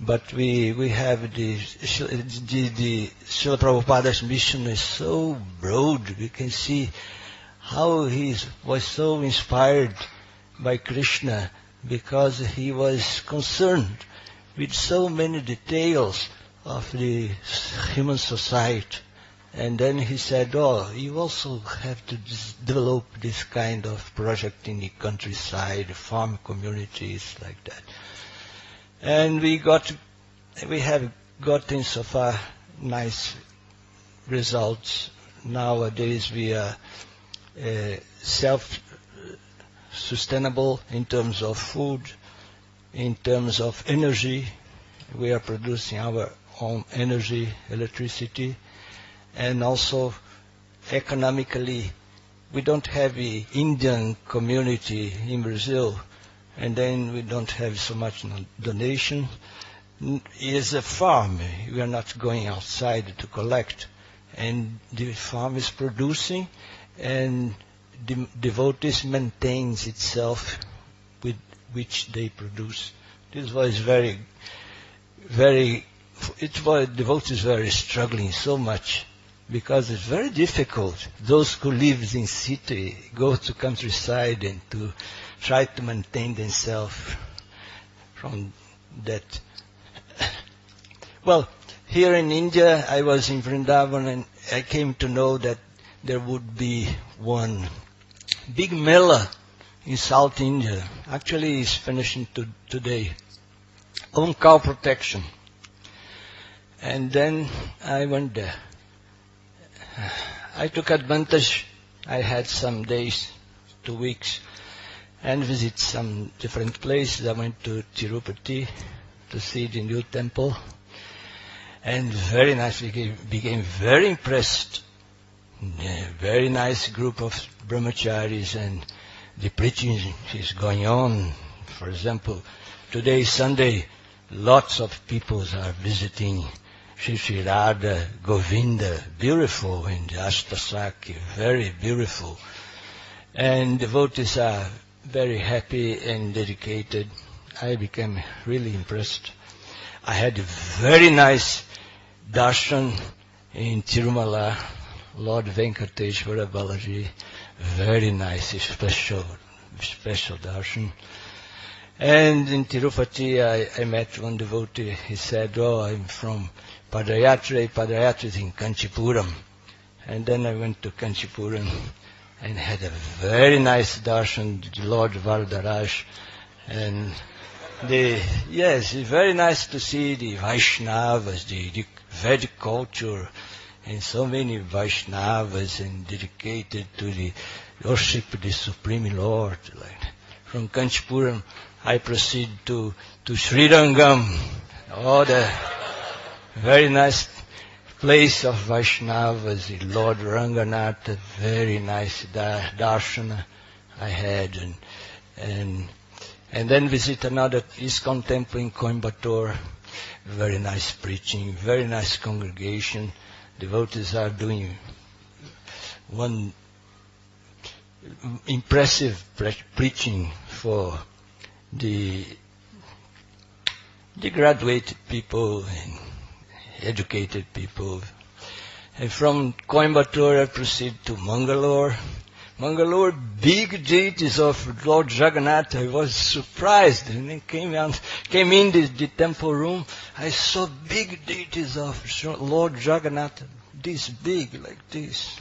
But we have the Srila Prabhupada's mission is so broad. We can see how he was so inspired by Krishna, because he was concerned with so many details of the human society. And then he said, oh, you also have to develop this kind of project in the countryside, farm communities like that. And we have gotten so far nice results. Nowadays we are self-sustainable in terms of food, in terms of energy. We are producing our own energy, electricity, and also economically we don't have an Indian community in Brazil, and then we don't have so much donation. It is a farm. We are not going outside to collect. And the farm is producing, and the devotees maintains itself with which they produce. This was devotees were struggling so much, because it's very difficult. Those who live in city go to countryside and to try to maintain themselves from that. Well, here in India, I was in Vrindavan, and I came to know that there would be one big mela in South India. Actually, it's finishing today, on cow protection. And then I went there. I took advantage. I had some days, 2 weeks, and visit some different places. I went to Tirupati to see the new temple. And very nice, we became very impressed. Very nice group of brahmacharis, and the preaching is going on. For example, today is Sunday, lots of people are visiting Shri Radha, Govinda, beautiful, in the Ashtasaki, very beautiful. And devotees are very happy and dedicated. I became really impressed. I had a very nice darshan in Tirumala, Lord Venkateshwara Balaji. Very nice, special darshan. And in Tirupati, I met one devotee. He said, oh, I'm from Padayatra. Padayatra is in Kanchipuram. And then I went to Kanchipuram and had a very nice darshan, the Lord Varadaraj. And yes, it's very nice to see the Vaishnavas, the Vedic culture, and so many Vaishnavas and dedicated to the worship of the Supreme Lord. Like, from Kanchipuram, I proceed to Srirangam, the very nice place of Vaishnavas, the Lord Ranganatha, very nice darshana I had, and then visit another ISKCON temple in Coimbatore. Very nice preaching, very nice congregation. Devotees are doing one impressive preaching for the graduated people and educated people. And from Coimbatore I proceed to Mangalore. Mangalore, big deities of Lord Jagannath. I was surprised. And then came in the temple room. I saw big deities of Lord Jagannath, this big, like this.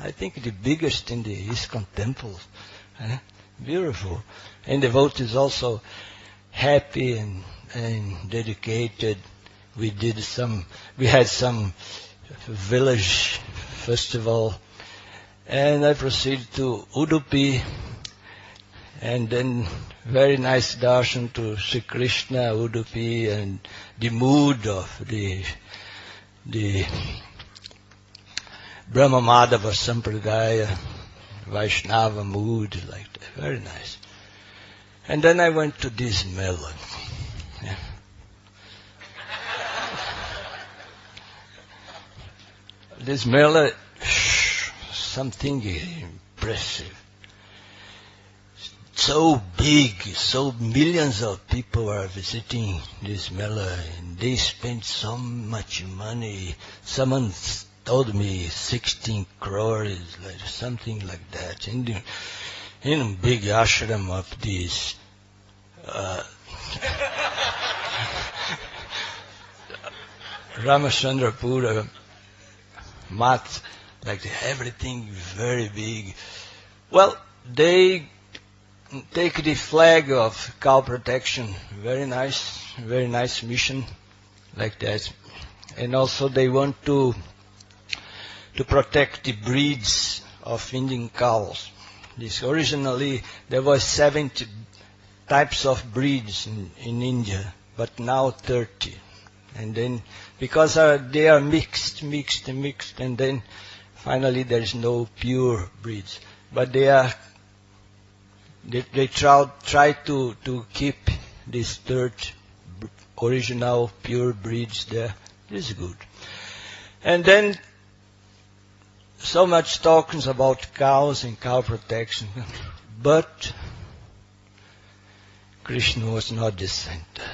I think the biggest in the ISKCON temple. Beautiful. And devotees also happy and dedicated. We had some village festival. And I proceeded to Udupi, and then very nice darshan to Sri Krishna, Udupi, and the mood of the Brahma Madhava Sampradaya, Vaishnava mood, like that. Very nice. And then I went to this mela. Yeah. This mela, something impressive. So big, so millions of people are visiting this mela, and they spend so much money. Someone told me 16 crores, like something like that, in a big ashram of this. Ramachandra Pura mat, like everything very big. Well, they take the flag of cow protection, very nice mission, like that. And also they want to protect the breeds of Indian cows. This originally there was 70 types of breeds in India, but now 30. And then because they are mixed, and then finally there is no pure breeds. But they try to keep this third original pure breeds there. This is good. And then so much talking about cows and cow protection, but Krishna was not the center.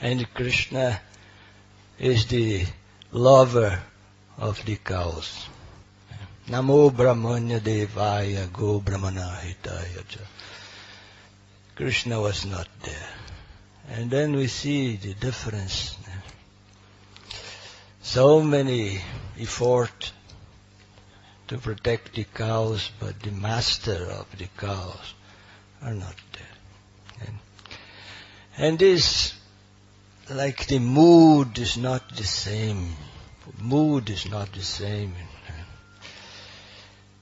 And Krishna is the lover of the cows. Namo Brahmanya Devaya Go Brahmana Hitaya. Krishna was not there. And then we see the difference. So many effort to protect the cows, but the master of the cows are not there. And this, like the mood is not the same. Mood is not the same.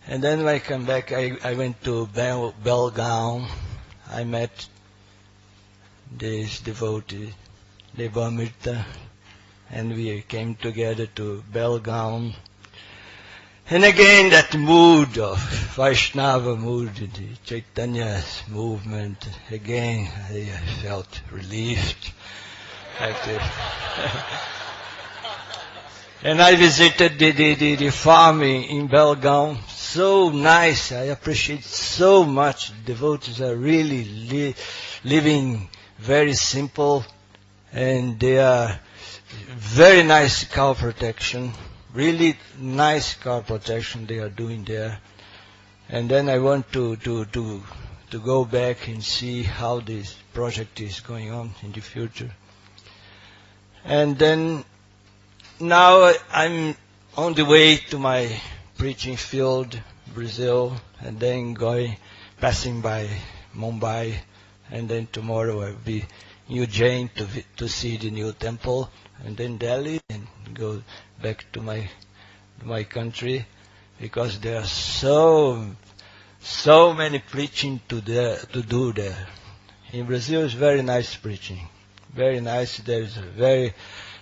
And then when I come back, I went to Belgaum. I met this devotee, Devamirta, and we came together to Belgaum. And again that mood of Vaishnava mood, the Chaitanya's movement, again I felt relieved. And I visited the farm in Belgaum. So nice. I appreciate so much. Devotees are really living very simple, and they are very nice cow protection. Really nice cow protection they are doing there. And then I want to go back and see how this project is going on in the future. And then now I'm on the way to my preaching field, Brazil, and then passing by Mumbai, and then tomorrow I'll be in Ujjain to see the new temple, and then Delhi, and go back to my country, because there are so many preaching to do there. In Brazil, it's very nice preaching, very nice. There is a very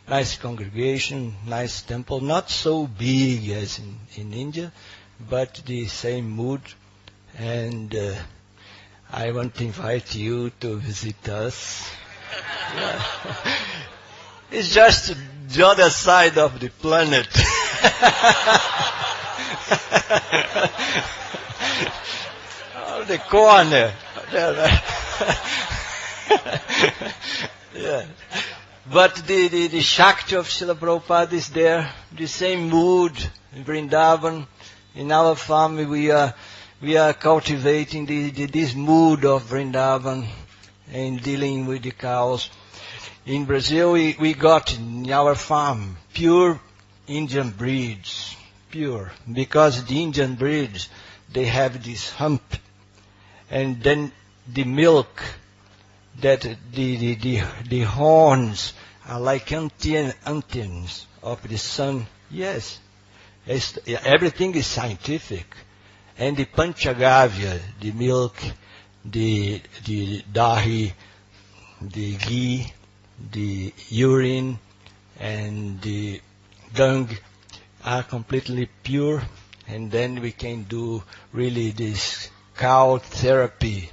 nice congregation, nice temple, not so big as in India, but the same mood. And I want to invite you to visit us. Yeah. It's just the other side of the planet. Oh, the corner. Yeah. But the Shakti of Srila Prabhupada is there, the same mood in Vrindavan. In our family we are cultivating this mood of Vrindavan and dealing with the cows. In Brazil we got in our farm pure Indian breeds, pure, because the Indian breeds, they have this hump, and then the milk, that the horns are like antennas of the sun. Yes, everything is scientific. And the panchagavya, the milk, the dahi, the ghee, the urine, and the dung are completely pure. And then we can do really this cow therapy.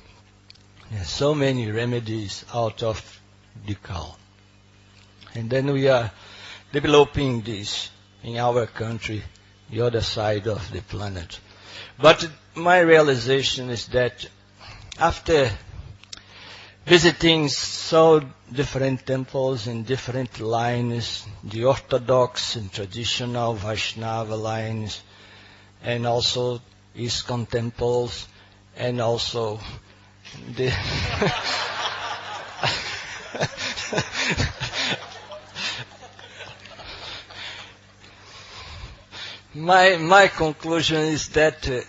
There's so many remedies out of the cow. And then we are developing this in our country, the other side of the planet. But my realization is that after visiting so different temples in different lines, the Orthodox and traditional Vaishnava lines, and also ISKCON temples, and also the my conclusion is that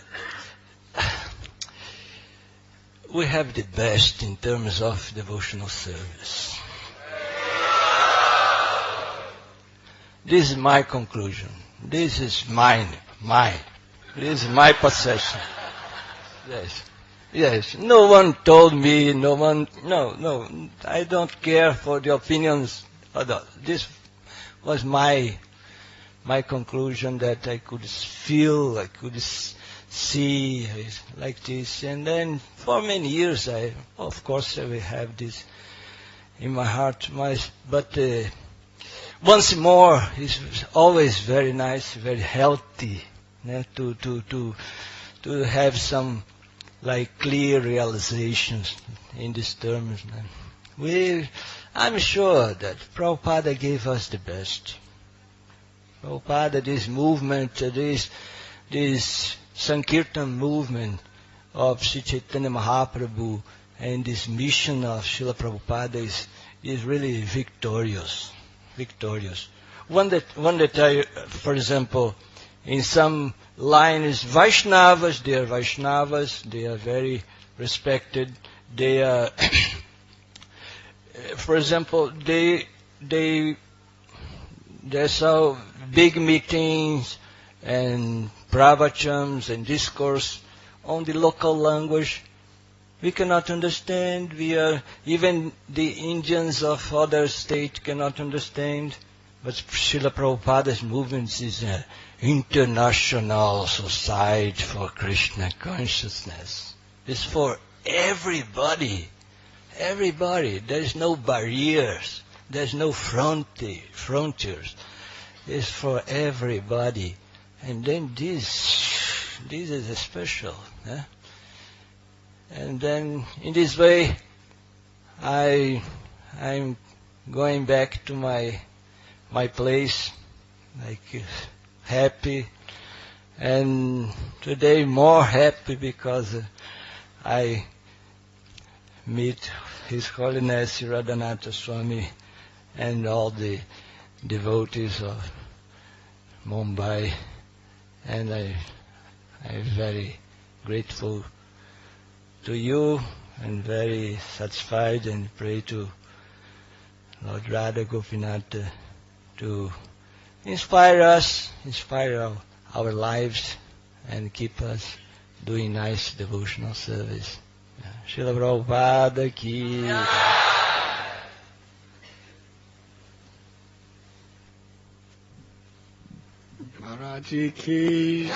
we have the best in terms of devotional service. This is my conclusion. This is mine. This is my possession. Yes. No one told me, no. I don't care for the opinions. This was my conclusion that I could feel, I could see like this. And then for many years, of course, I will have this in my heart. But once more, it's always very nice, very healthy, to have some like clear realizations in these terms. I'm sure that Prabhupada gave us the best. Prabhupada, this movement, this Sankirtan movement of Sri Chaitanya Mahaprabhu and this mission of Srila Prabhupada is really victorious. One that I, for example, in some lines, Vaishnavas, they are very respected. They are, for example, there's so big meetings and pravachams and discourse on the local language. We cannot understand. Even the Indians of other states cannot understand. But Srila Prabhupada's movement is an international society for Krishna consciousness. It's for everybody. Everybody. There's no barriers. There's no frontiers. It's for everybody. And then this is special. And then in this way, I'm going back to my place, like happy, and today more happy because I meet His Holiness Radhanath Swami and all the devotees of Mumbai, and I'm very grateful to you and very satisfied, and pray to Lord Radha Gopinath to inspire us, inspire our lives, and keep us doing nice devotional service. Srila Prabhupada ki. Maharaji ki.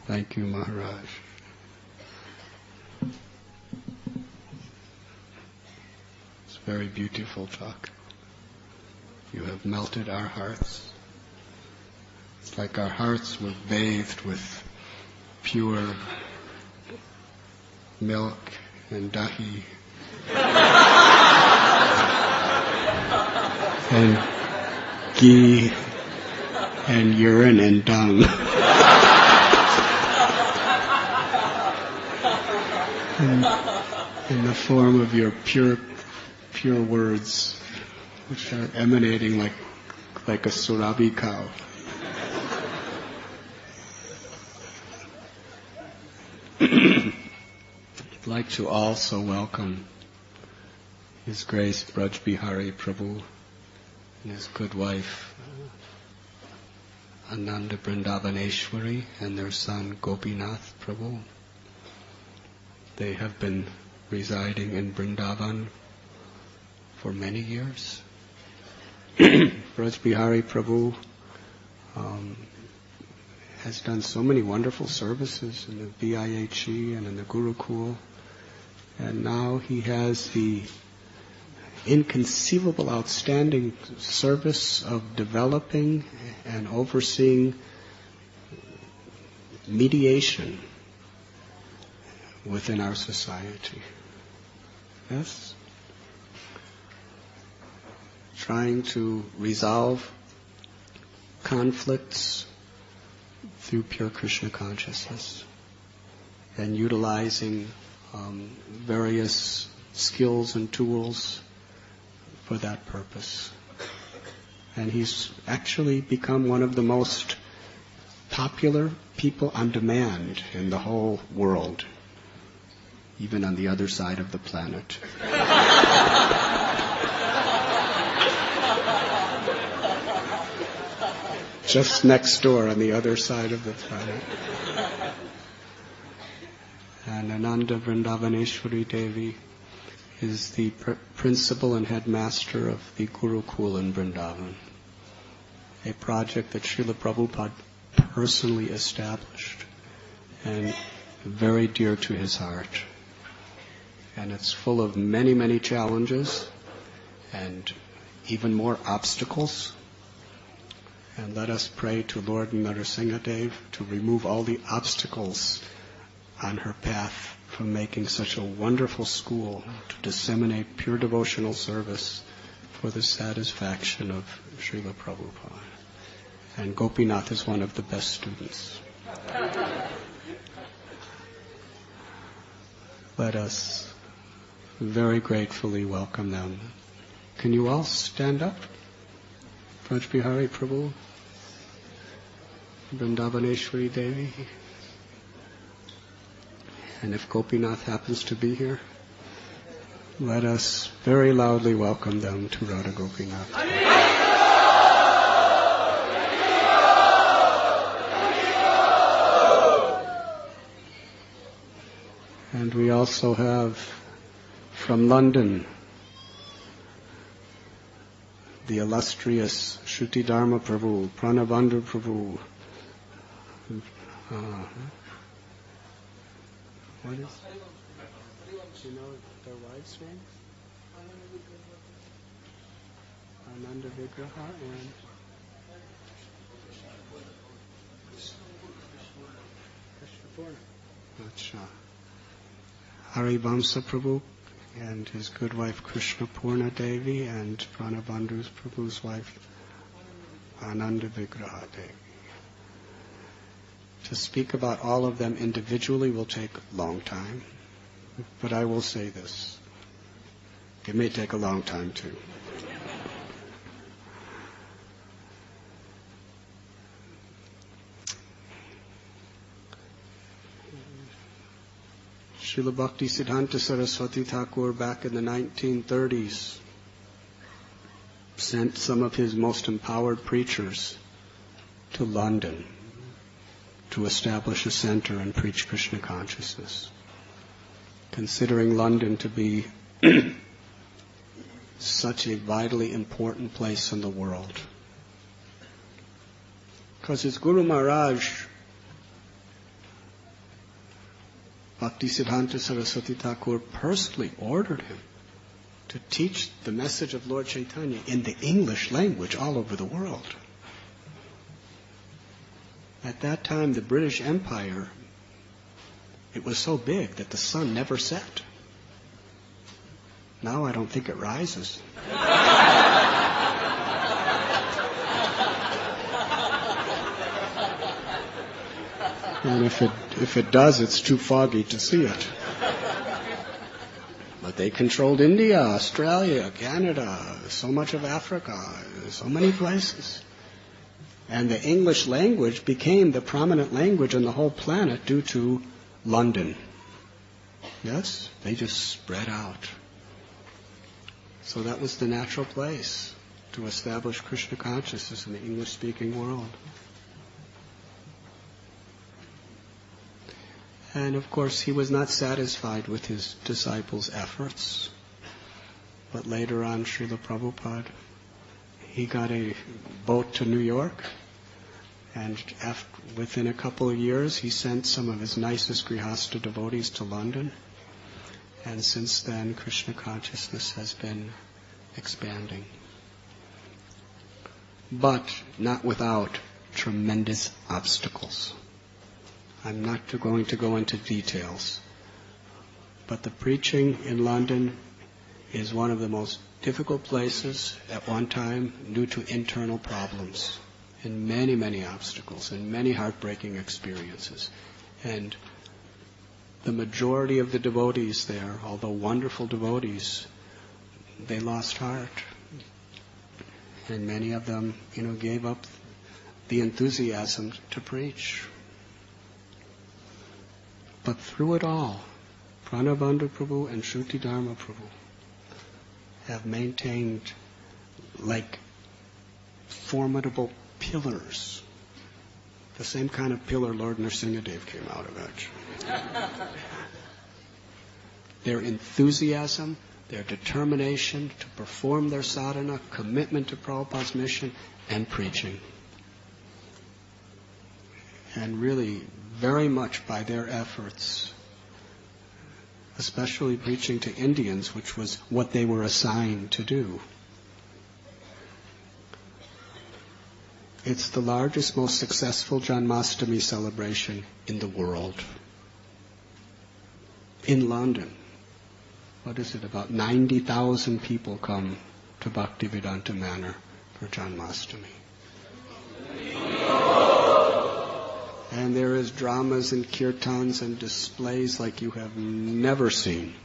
Thank you, Maharaj. It's a very beautiful talk. You have melted our hearts. It's like our hearts were bathed with pure milk and dahi and ghee and urine and dung. In the form of your pure words, which are emanating like a Surabhi cow. I'd like to also welcome His Grace Braj Bihari Prabhu and his good wife Ananda Vrindavaneshwari and their son Gopinath Prabhu. They have been residing in Vrindavan for many years. Braj Bihari Prabhu has done so many wonderful services in the VIHE and in the Gurukul, and now he has the inconceivable, outstanding service of developing and overseeing mediation within our society. Yes? Trying to resolve conflicts through pure Krishna consciousness and utilizing various skills and tools for that purpose. And he's actually become one of the most popular people on demand in the whole world, even on the other side of the planet. Just next door on the other side of the planet. And Ananda Vrindavaneshwari Devi is the principal and headmaster of the Gurukul in Vrindavan, a project that Srila Prabhupada personally established and very dear to his heart. And it's full of many, many challenges and even more obstacles. And let us pray to Lord Narasimhadev to remove all the obstacles on her path from making such a wonderful school to disseminate pure devotional service for the satisfaction of Srila Prabhupada. And Gopinath is one of the best students. Let us very gratefully welcome them. Can you all stand up? Braj Bihari Prabhu, Vrindavaneshwari Devi. And if Gopinath happens to be here, let us very loudly welcome them to Radha Gopinath. And we also have from London the illustrious Shruti Dharma Prabhu, Pranabandhu Prabhu. What is? Do you know their wives' names? Ananda Vigraha and Krishna. Haribamsa Prabhu and his good wife Krishna Purna Devi and Pranabandhu Prabhu's wife Ananda Vigraha Devi. To speak about all of them individually will take a long time, but I will say this. It may take a long time too. Srila Bhakti Siddhanta Saraswati Thakur back in the 1930s sent some of his most empowered preachers to London to establish a center and preach Krishna consciousness, considering London to be such a vitally important place in the world. Because his Guru Maharaj, Bhaktisiddhanta Saraswati Thakur, personally ordered him to teach the message of Lord Chaitanya in the English language all over the world. At that time, the British Empire, it was so big that the sun never set. Now I don't think it rises. And if it does, it's too foggy to see it. But they controlled India, Australia, Canada, so much of Africa, so many places. And the English language became the prominent language on the whole planet due to London. Yes, they just spread out. So that was the natural place to establish Krishna consciousness in the English-speaking world. And of course, he was not satisfied with his disciples' efforts. But later on, Srila Prabhupada, he got a boat to New York, and within a couple of years, he sent some of his nicest Grihastha devotees to London. And since then, Krishna consciousness has been expanding. But not without tremendous obstacles. I'm not going to go into details, but the preaching in London is one of the most difficult places at one time due to internal problems and many, many obstacles and many heartbreaking experiences. And the majority of the devotees there, although wonderful devotees, they lost heart. And many of them, gave up the enthusiasm to preach. But through it all, Pranabandhu Prabhu and Shruti Dharma Prabhu have maintained like formidable pillars. The same kind of pillar Lord Nrsingadev came out of, actually. Their enthusiasm, their determination to perform their sadhana, commitment to Prabhupada's mission, and preaching. And really, very much by their efforts, especially preaching to Indians, which was what they were assigned to do. It's the largest, most successful Janmashtami celebration in the world. In London, what is it, about 90,000 people come to Bhaktivedanta Manor for Janmashtami. And there is dramas and kirtans and displays like you have never seen.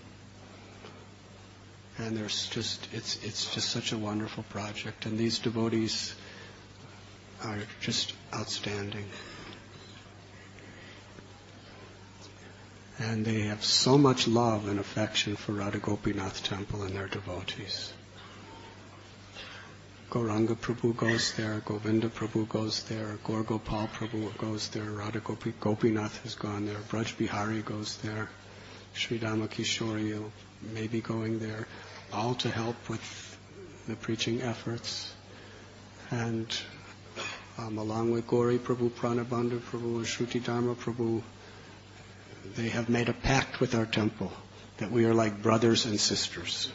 And it's just such a wonderful project. And these devotees are just outstanding. And they have so much love and affection for Radha Gopinath Temple and their devotees. Gauranga Prabhu goes there, Govinda Prabhu goes there, Gaur Gopal Prabhu goes there, Radha Gopinath has gone there, Braj Bihari goes there, Sri Damakishori may be going there, all to help with the preaching efforts. And along with Gauri Prabhu, Pranabandhu Prabhu, and Shruti Dharma Prabhu, they have made a pact with our temple that we are like brothers and sisters,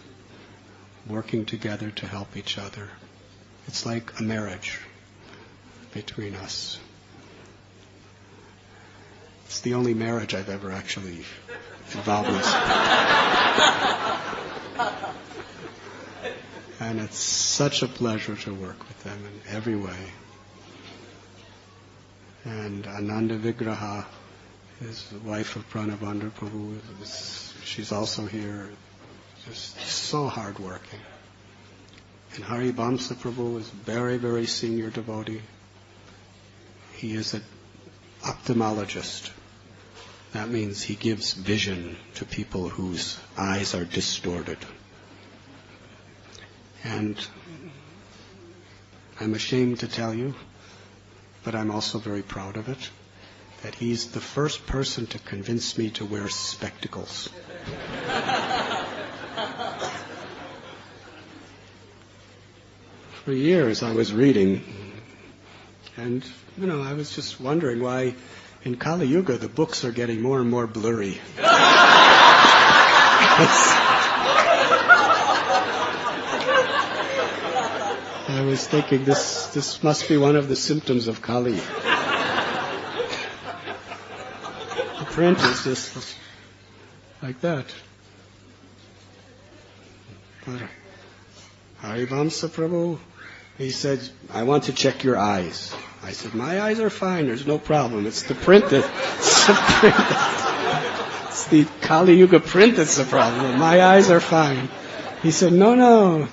working together to help each other. It's like a marriage between us. It's the only marriage I've ever actually involved myself. And it's such a pleasure to work with them in every way. And Ananda Vigraha is the wife of Pranabandhu Prabhu. She's also here, just so hardworking. And Hari Bamsa Prabhu is very, very senior devotee. He is an ophthalmologist. That means he gives vision to people whose eyes are distorted. And I'm ashamed to tell you, but I'm also very proud of it, that he's the first person to convince me to wear spectacles. For years I was reading, and I was just wondering why in Kali Yuga the books are getting more and more blurry. I was thinking this must be one of the symptoms of Kali. The print is just like that. But Harivamsa Prabhu, he said, I want to check your eyes. I said, my eyes are fine, there's no problem. It's the print it's the Kali Yuga print that's the problem. My eyes are fine. He said, no,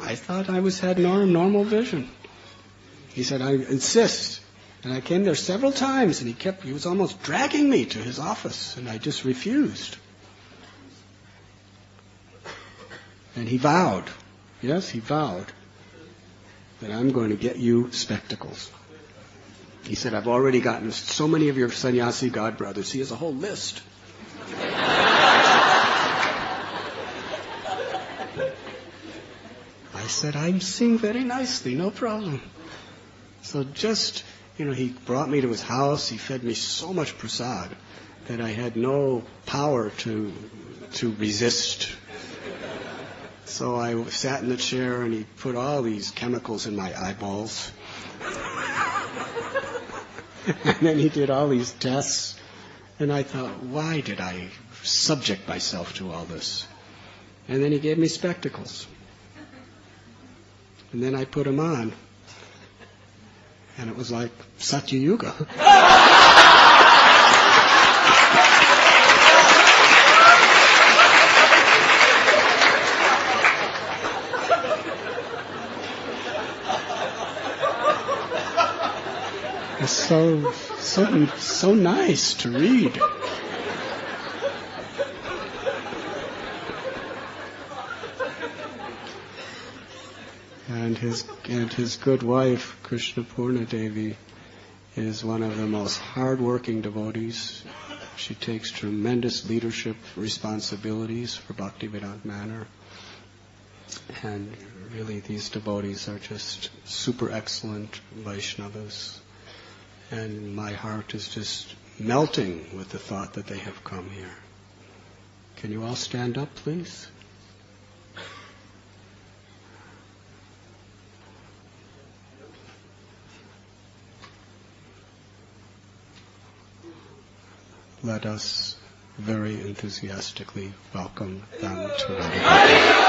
I thought I had normal vision. He said, I insist. And I came there several times, and he was almost dragging me to his office, and I just refused. And he vowed, that I'm going to get you spectacles. He said, I've already gotten so many of your sannyasi godbrothers. He has a whole list. I said, I'm seeing very nicely, no problem. So just, he brought me to his house. He fed me so much prasad that I had no power to resist. So I sat in the chair and he put all these chemicals in my eyeballs. And then he did all these tests. And I thought, why did I subject myself to all this? And then he gave me spectacles. And then I put them on. And it was like Satya Yuga. so nice to read. And his good wife, Krishna Purna Devi, is one of the most hard-working devotees. She takes tremendous leadership responsibilities for Bhaktivedanta Manor. And really these devotees are just super excellent Vaishnavas. And my heart is just melting with the thought that they have come here. Can you all stand up, please? Let us very enthusiastically welcome them to Radha.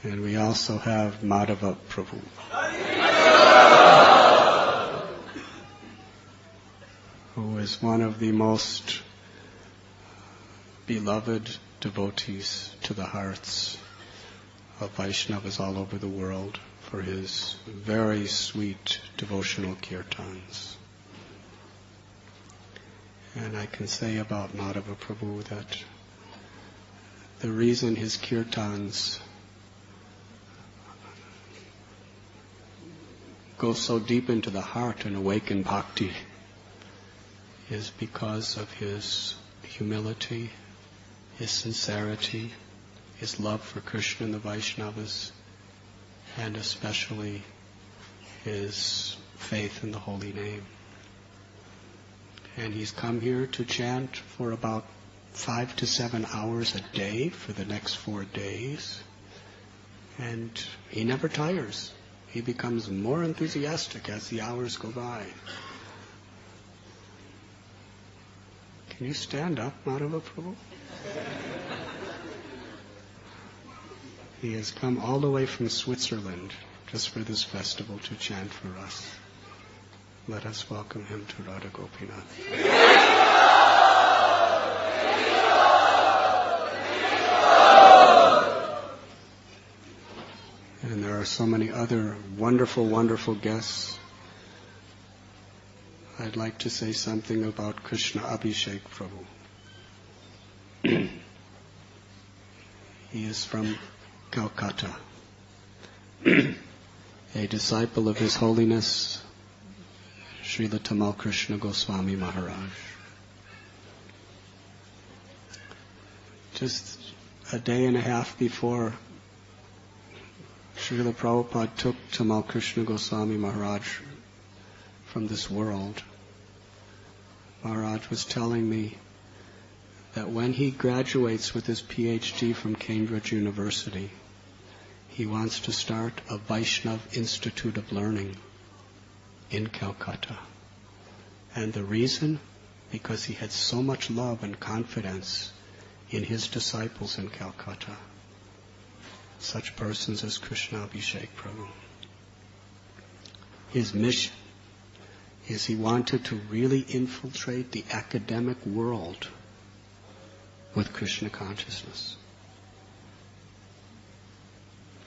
And we also have Madhava Prabhu. Who is one of the most beloved devotees to the hearts of Vaishnavas all over the world for his very sweet devotional kirtans. And I can say about Madhava Prabhu that the reason his kirtans go so deep into the heart and awaken bhakti is because of his humility, his sincerity, his love for Krishna and the Vaishnavas, and especially his faith in the holy name. And he's come here to chant for about 5 to 7 hours a day for the next 4 days. And he never tires. He becomes more enthusiastic as the hours go by. Can you stand up, Madhava Prabhu? He has come all the way from Switzerland just for this festival to chant for us. Let us welcome him to Radha Gopinath. And there are so many other wonderful, wonderful guests. I'd like to say something about Krishna Abhishek Prabhu. He is from Calcutta, a disciple of His Holiness Srila Tamal Krishna Goswami Maharaj. Just a day and a half before Srila Prabhupada took Tamal Krishna Goswami Maharaj from this world, Maharaj was telling me that when he graduates with his PhD from Cambridge University, he wants to start a Vaishnav Institute of Learning in Calcutta. And the reason? Because he had so much love and confidence in his disciples in Calcutta, such persons as Krishna Abhishek Prabhu. His mission is he wanted to really infiltrate the academic world with Krishna consciousness,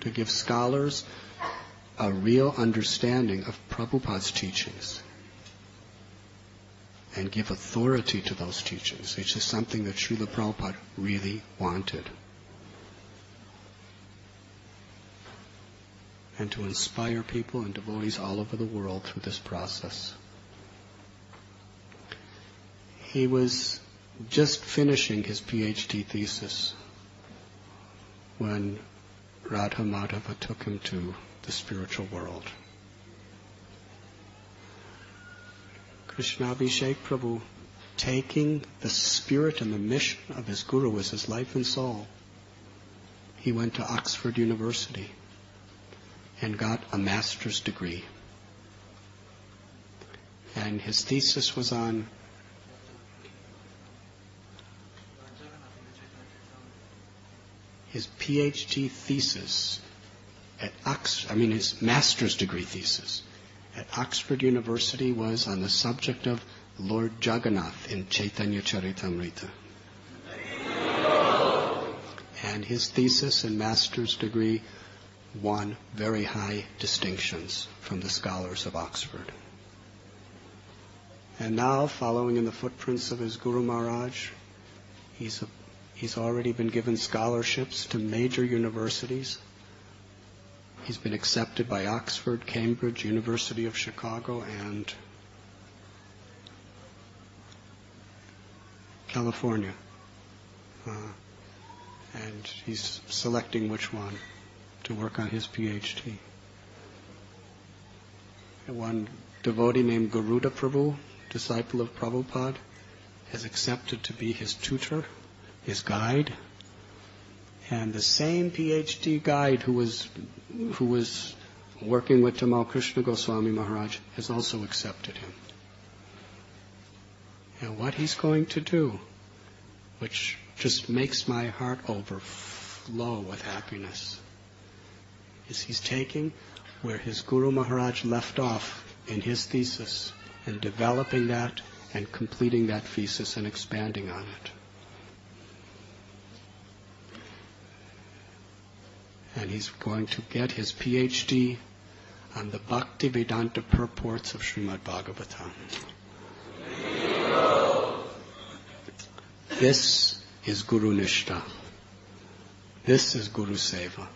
to give scholars a real understanding of Prabhupada's teachings and give authority to those teachings, which is something that Srila Prabhupada really wanted. And to inspire people and devotees all over the world through this process. He was just finishing his PhD thesis when Radha Madhava took him to the spiritual world. Krishna Abhishek Prabhu, taking the spirit and the mission of his guru as his life and soul, he went to Oxford University and got a master's degree. And his thesis was on his PhD thesis at his master's degree thesis at Oxford University was on the subject of Lord Jagannath in Chaitanya Charitamrita. And his thesis and master's degree won very high distinctions from the scholars of Oxford. And now, following in the footprints of his Guru Maharaj, he's already been given scholarships to major universities. He's been accepted by Oxford, Cambridge, University of Chicago, and California. And he's selecting which one to work on his PhD. And one devotee named Garuda Prabhu, disciple of Prabhupada, has accepted to be his tutor, his guide. And the same PhD guide who was working with Tamal Krishna Goswami Maharaj has also accepted him. And what he's going to do, which just makes my heart overflow with happiness, is he's taking where his Guru Maharaj left off in his thesis and developing that and completing that thesis and expanding on it. And he's going to get his PhD on the Bhaktivedanta purports of Srimad Bhagavatam. This is Guru Nishta. This is Guru Seva,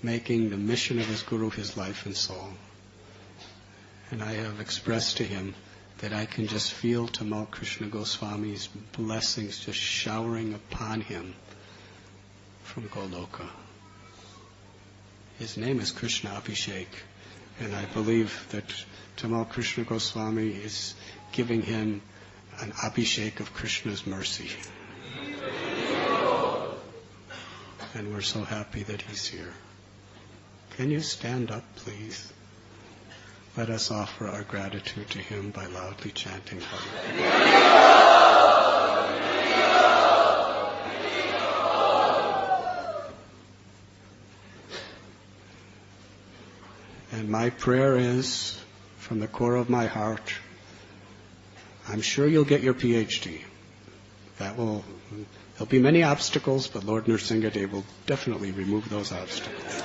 making the mission of his Guru his life and soul. And I have expressed to him that I can just feel Tamal Krishna Goswami's blessings just showering upon him from Goloka. His name is Krishna Abhishek, and I believe that Tamal Krishna Goswami is giving him an Abhishek of Krishna's mercy. And we're so happy that he's here. Can you stand up, please? Let us offer our gratitude to him by loudly chanting Hare. And my prayer is, from the core of my heart, I'm sure you'll get your PhD. There'll be many obstacles, but Lord Nrsingadev will definitely remove those obstacles.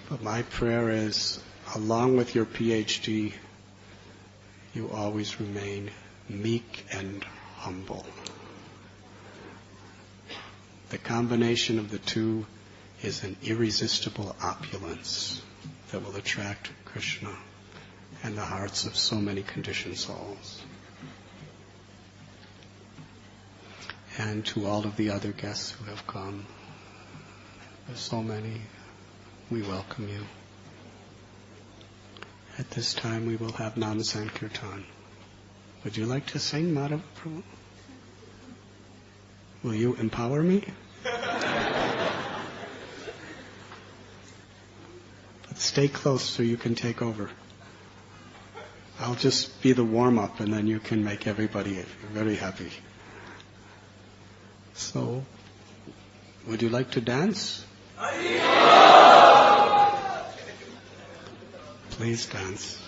But my prayer is, along with your PhD, you always remain meek and humble. The combination of the two is an irresistible opulence that will attract Krishna and the hearts of so many conditioned souls. And to all of the other guests who have come, there's so many, we welcome you. At this time we will have Nam Sankirtan. Would you like to sing, Madhava Prabhu? Will you empower me? But stay close so you can take over. I'll just be the warm-up and then you can make everybody very happy. So, would you like to dance? Please dance.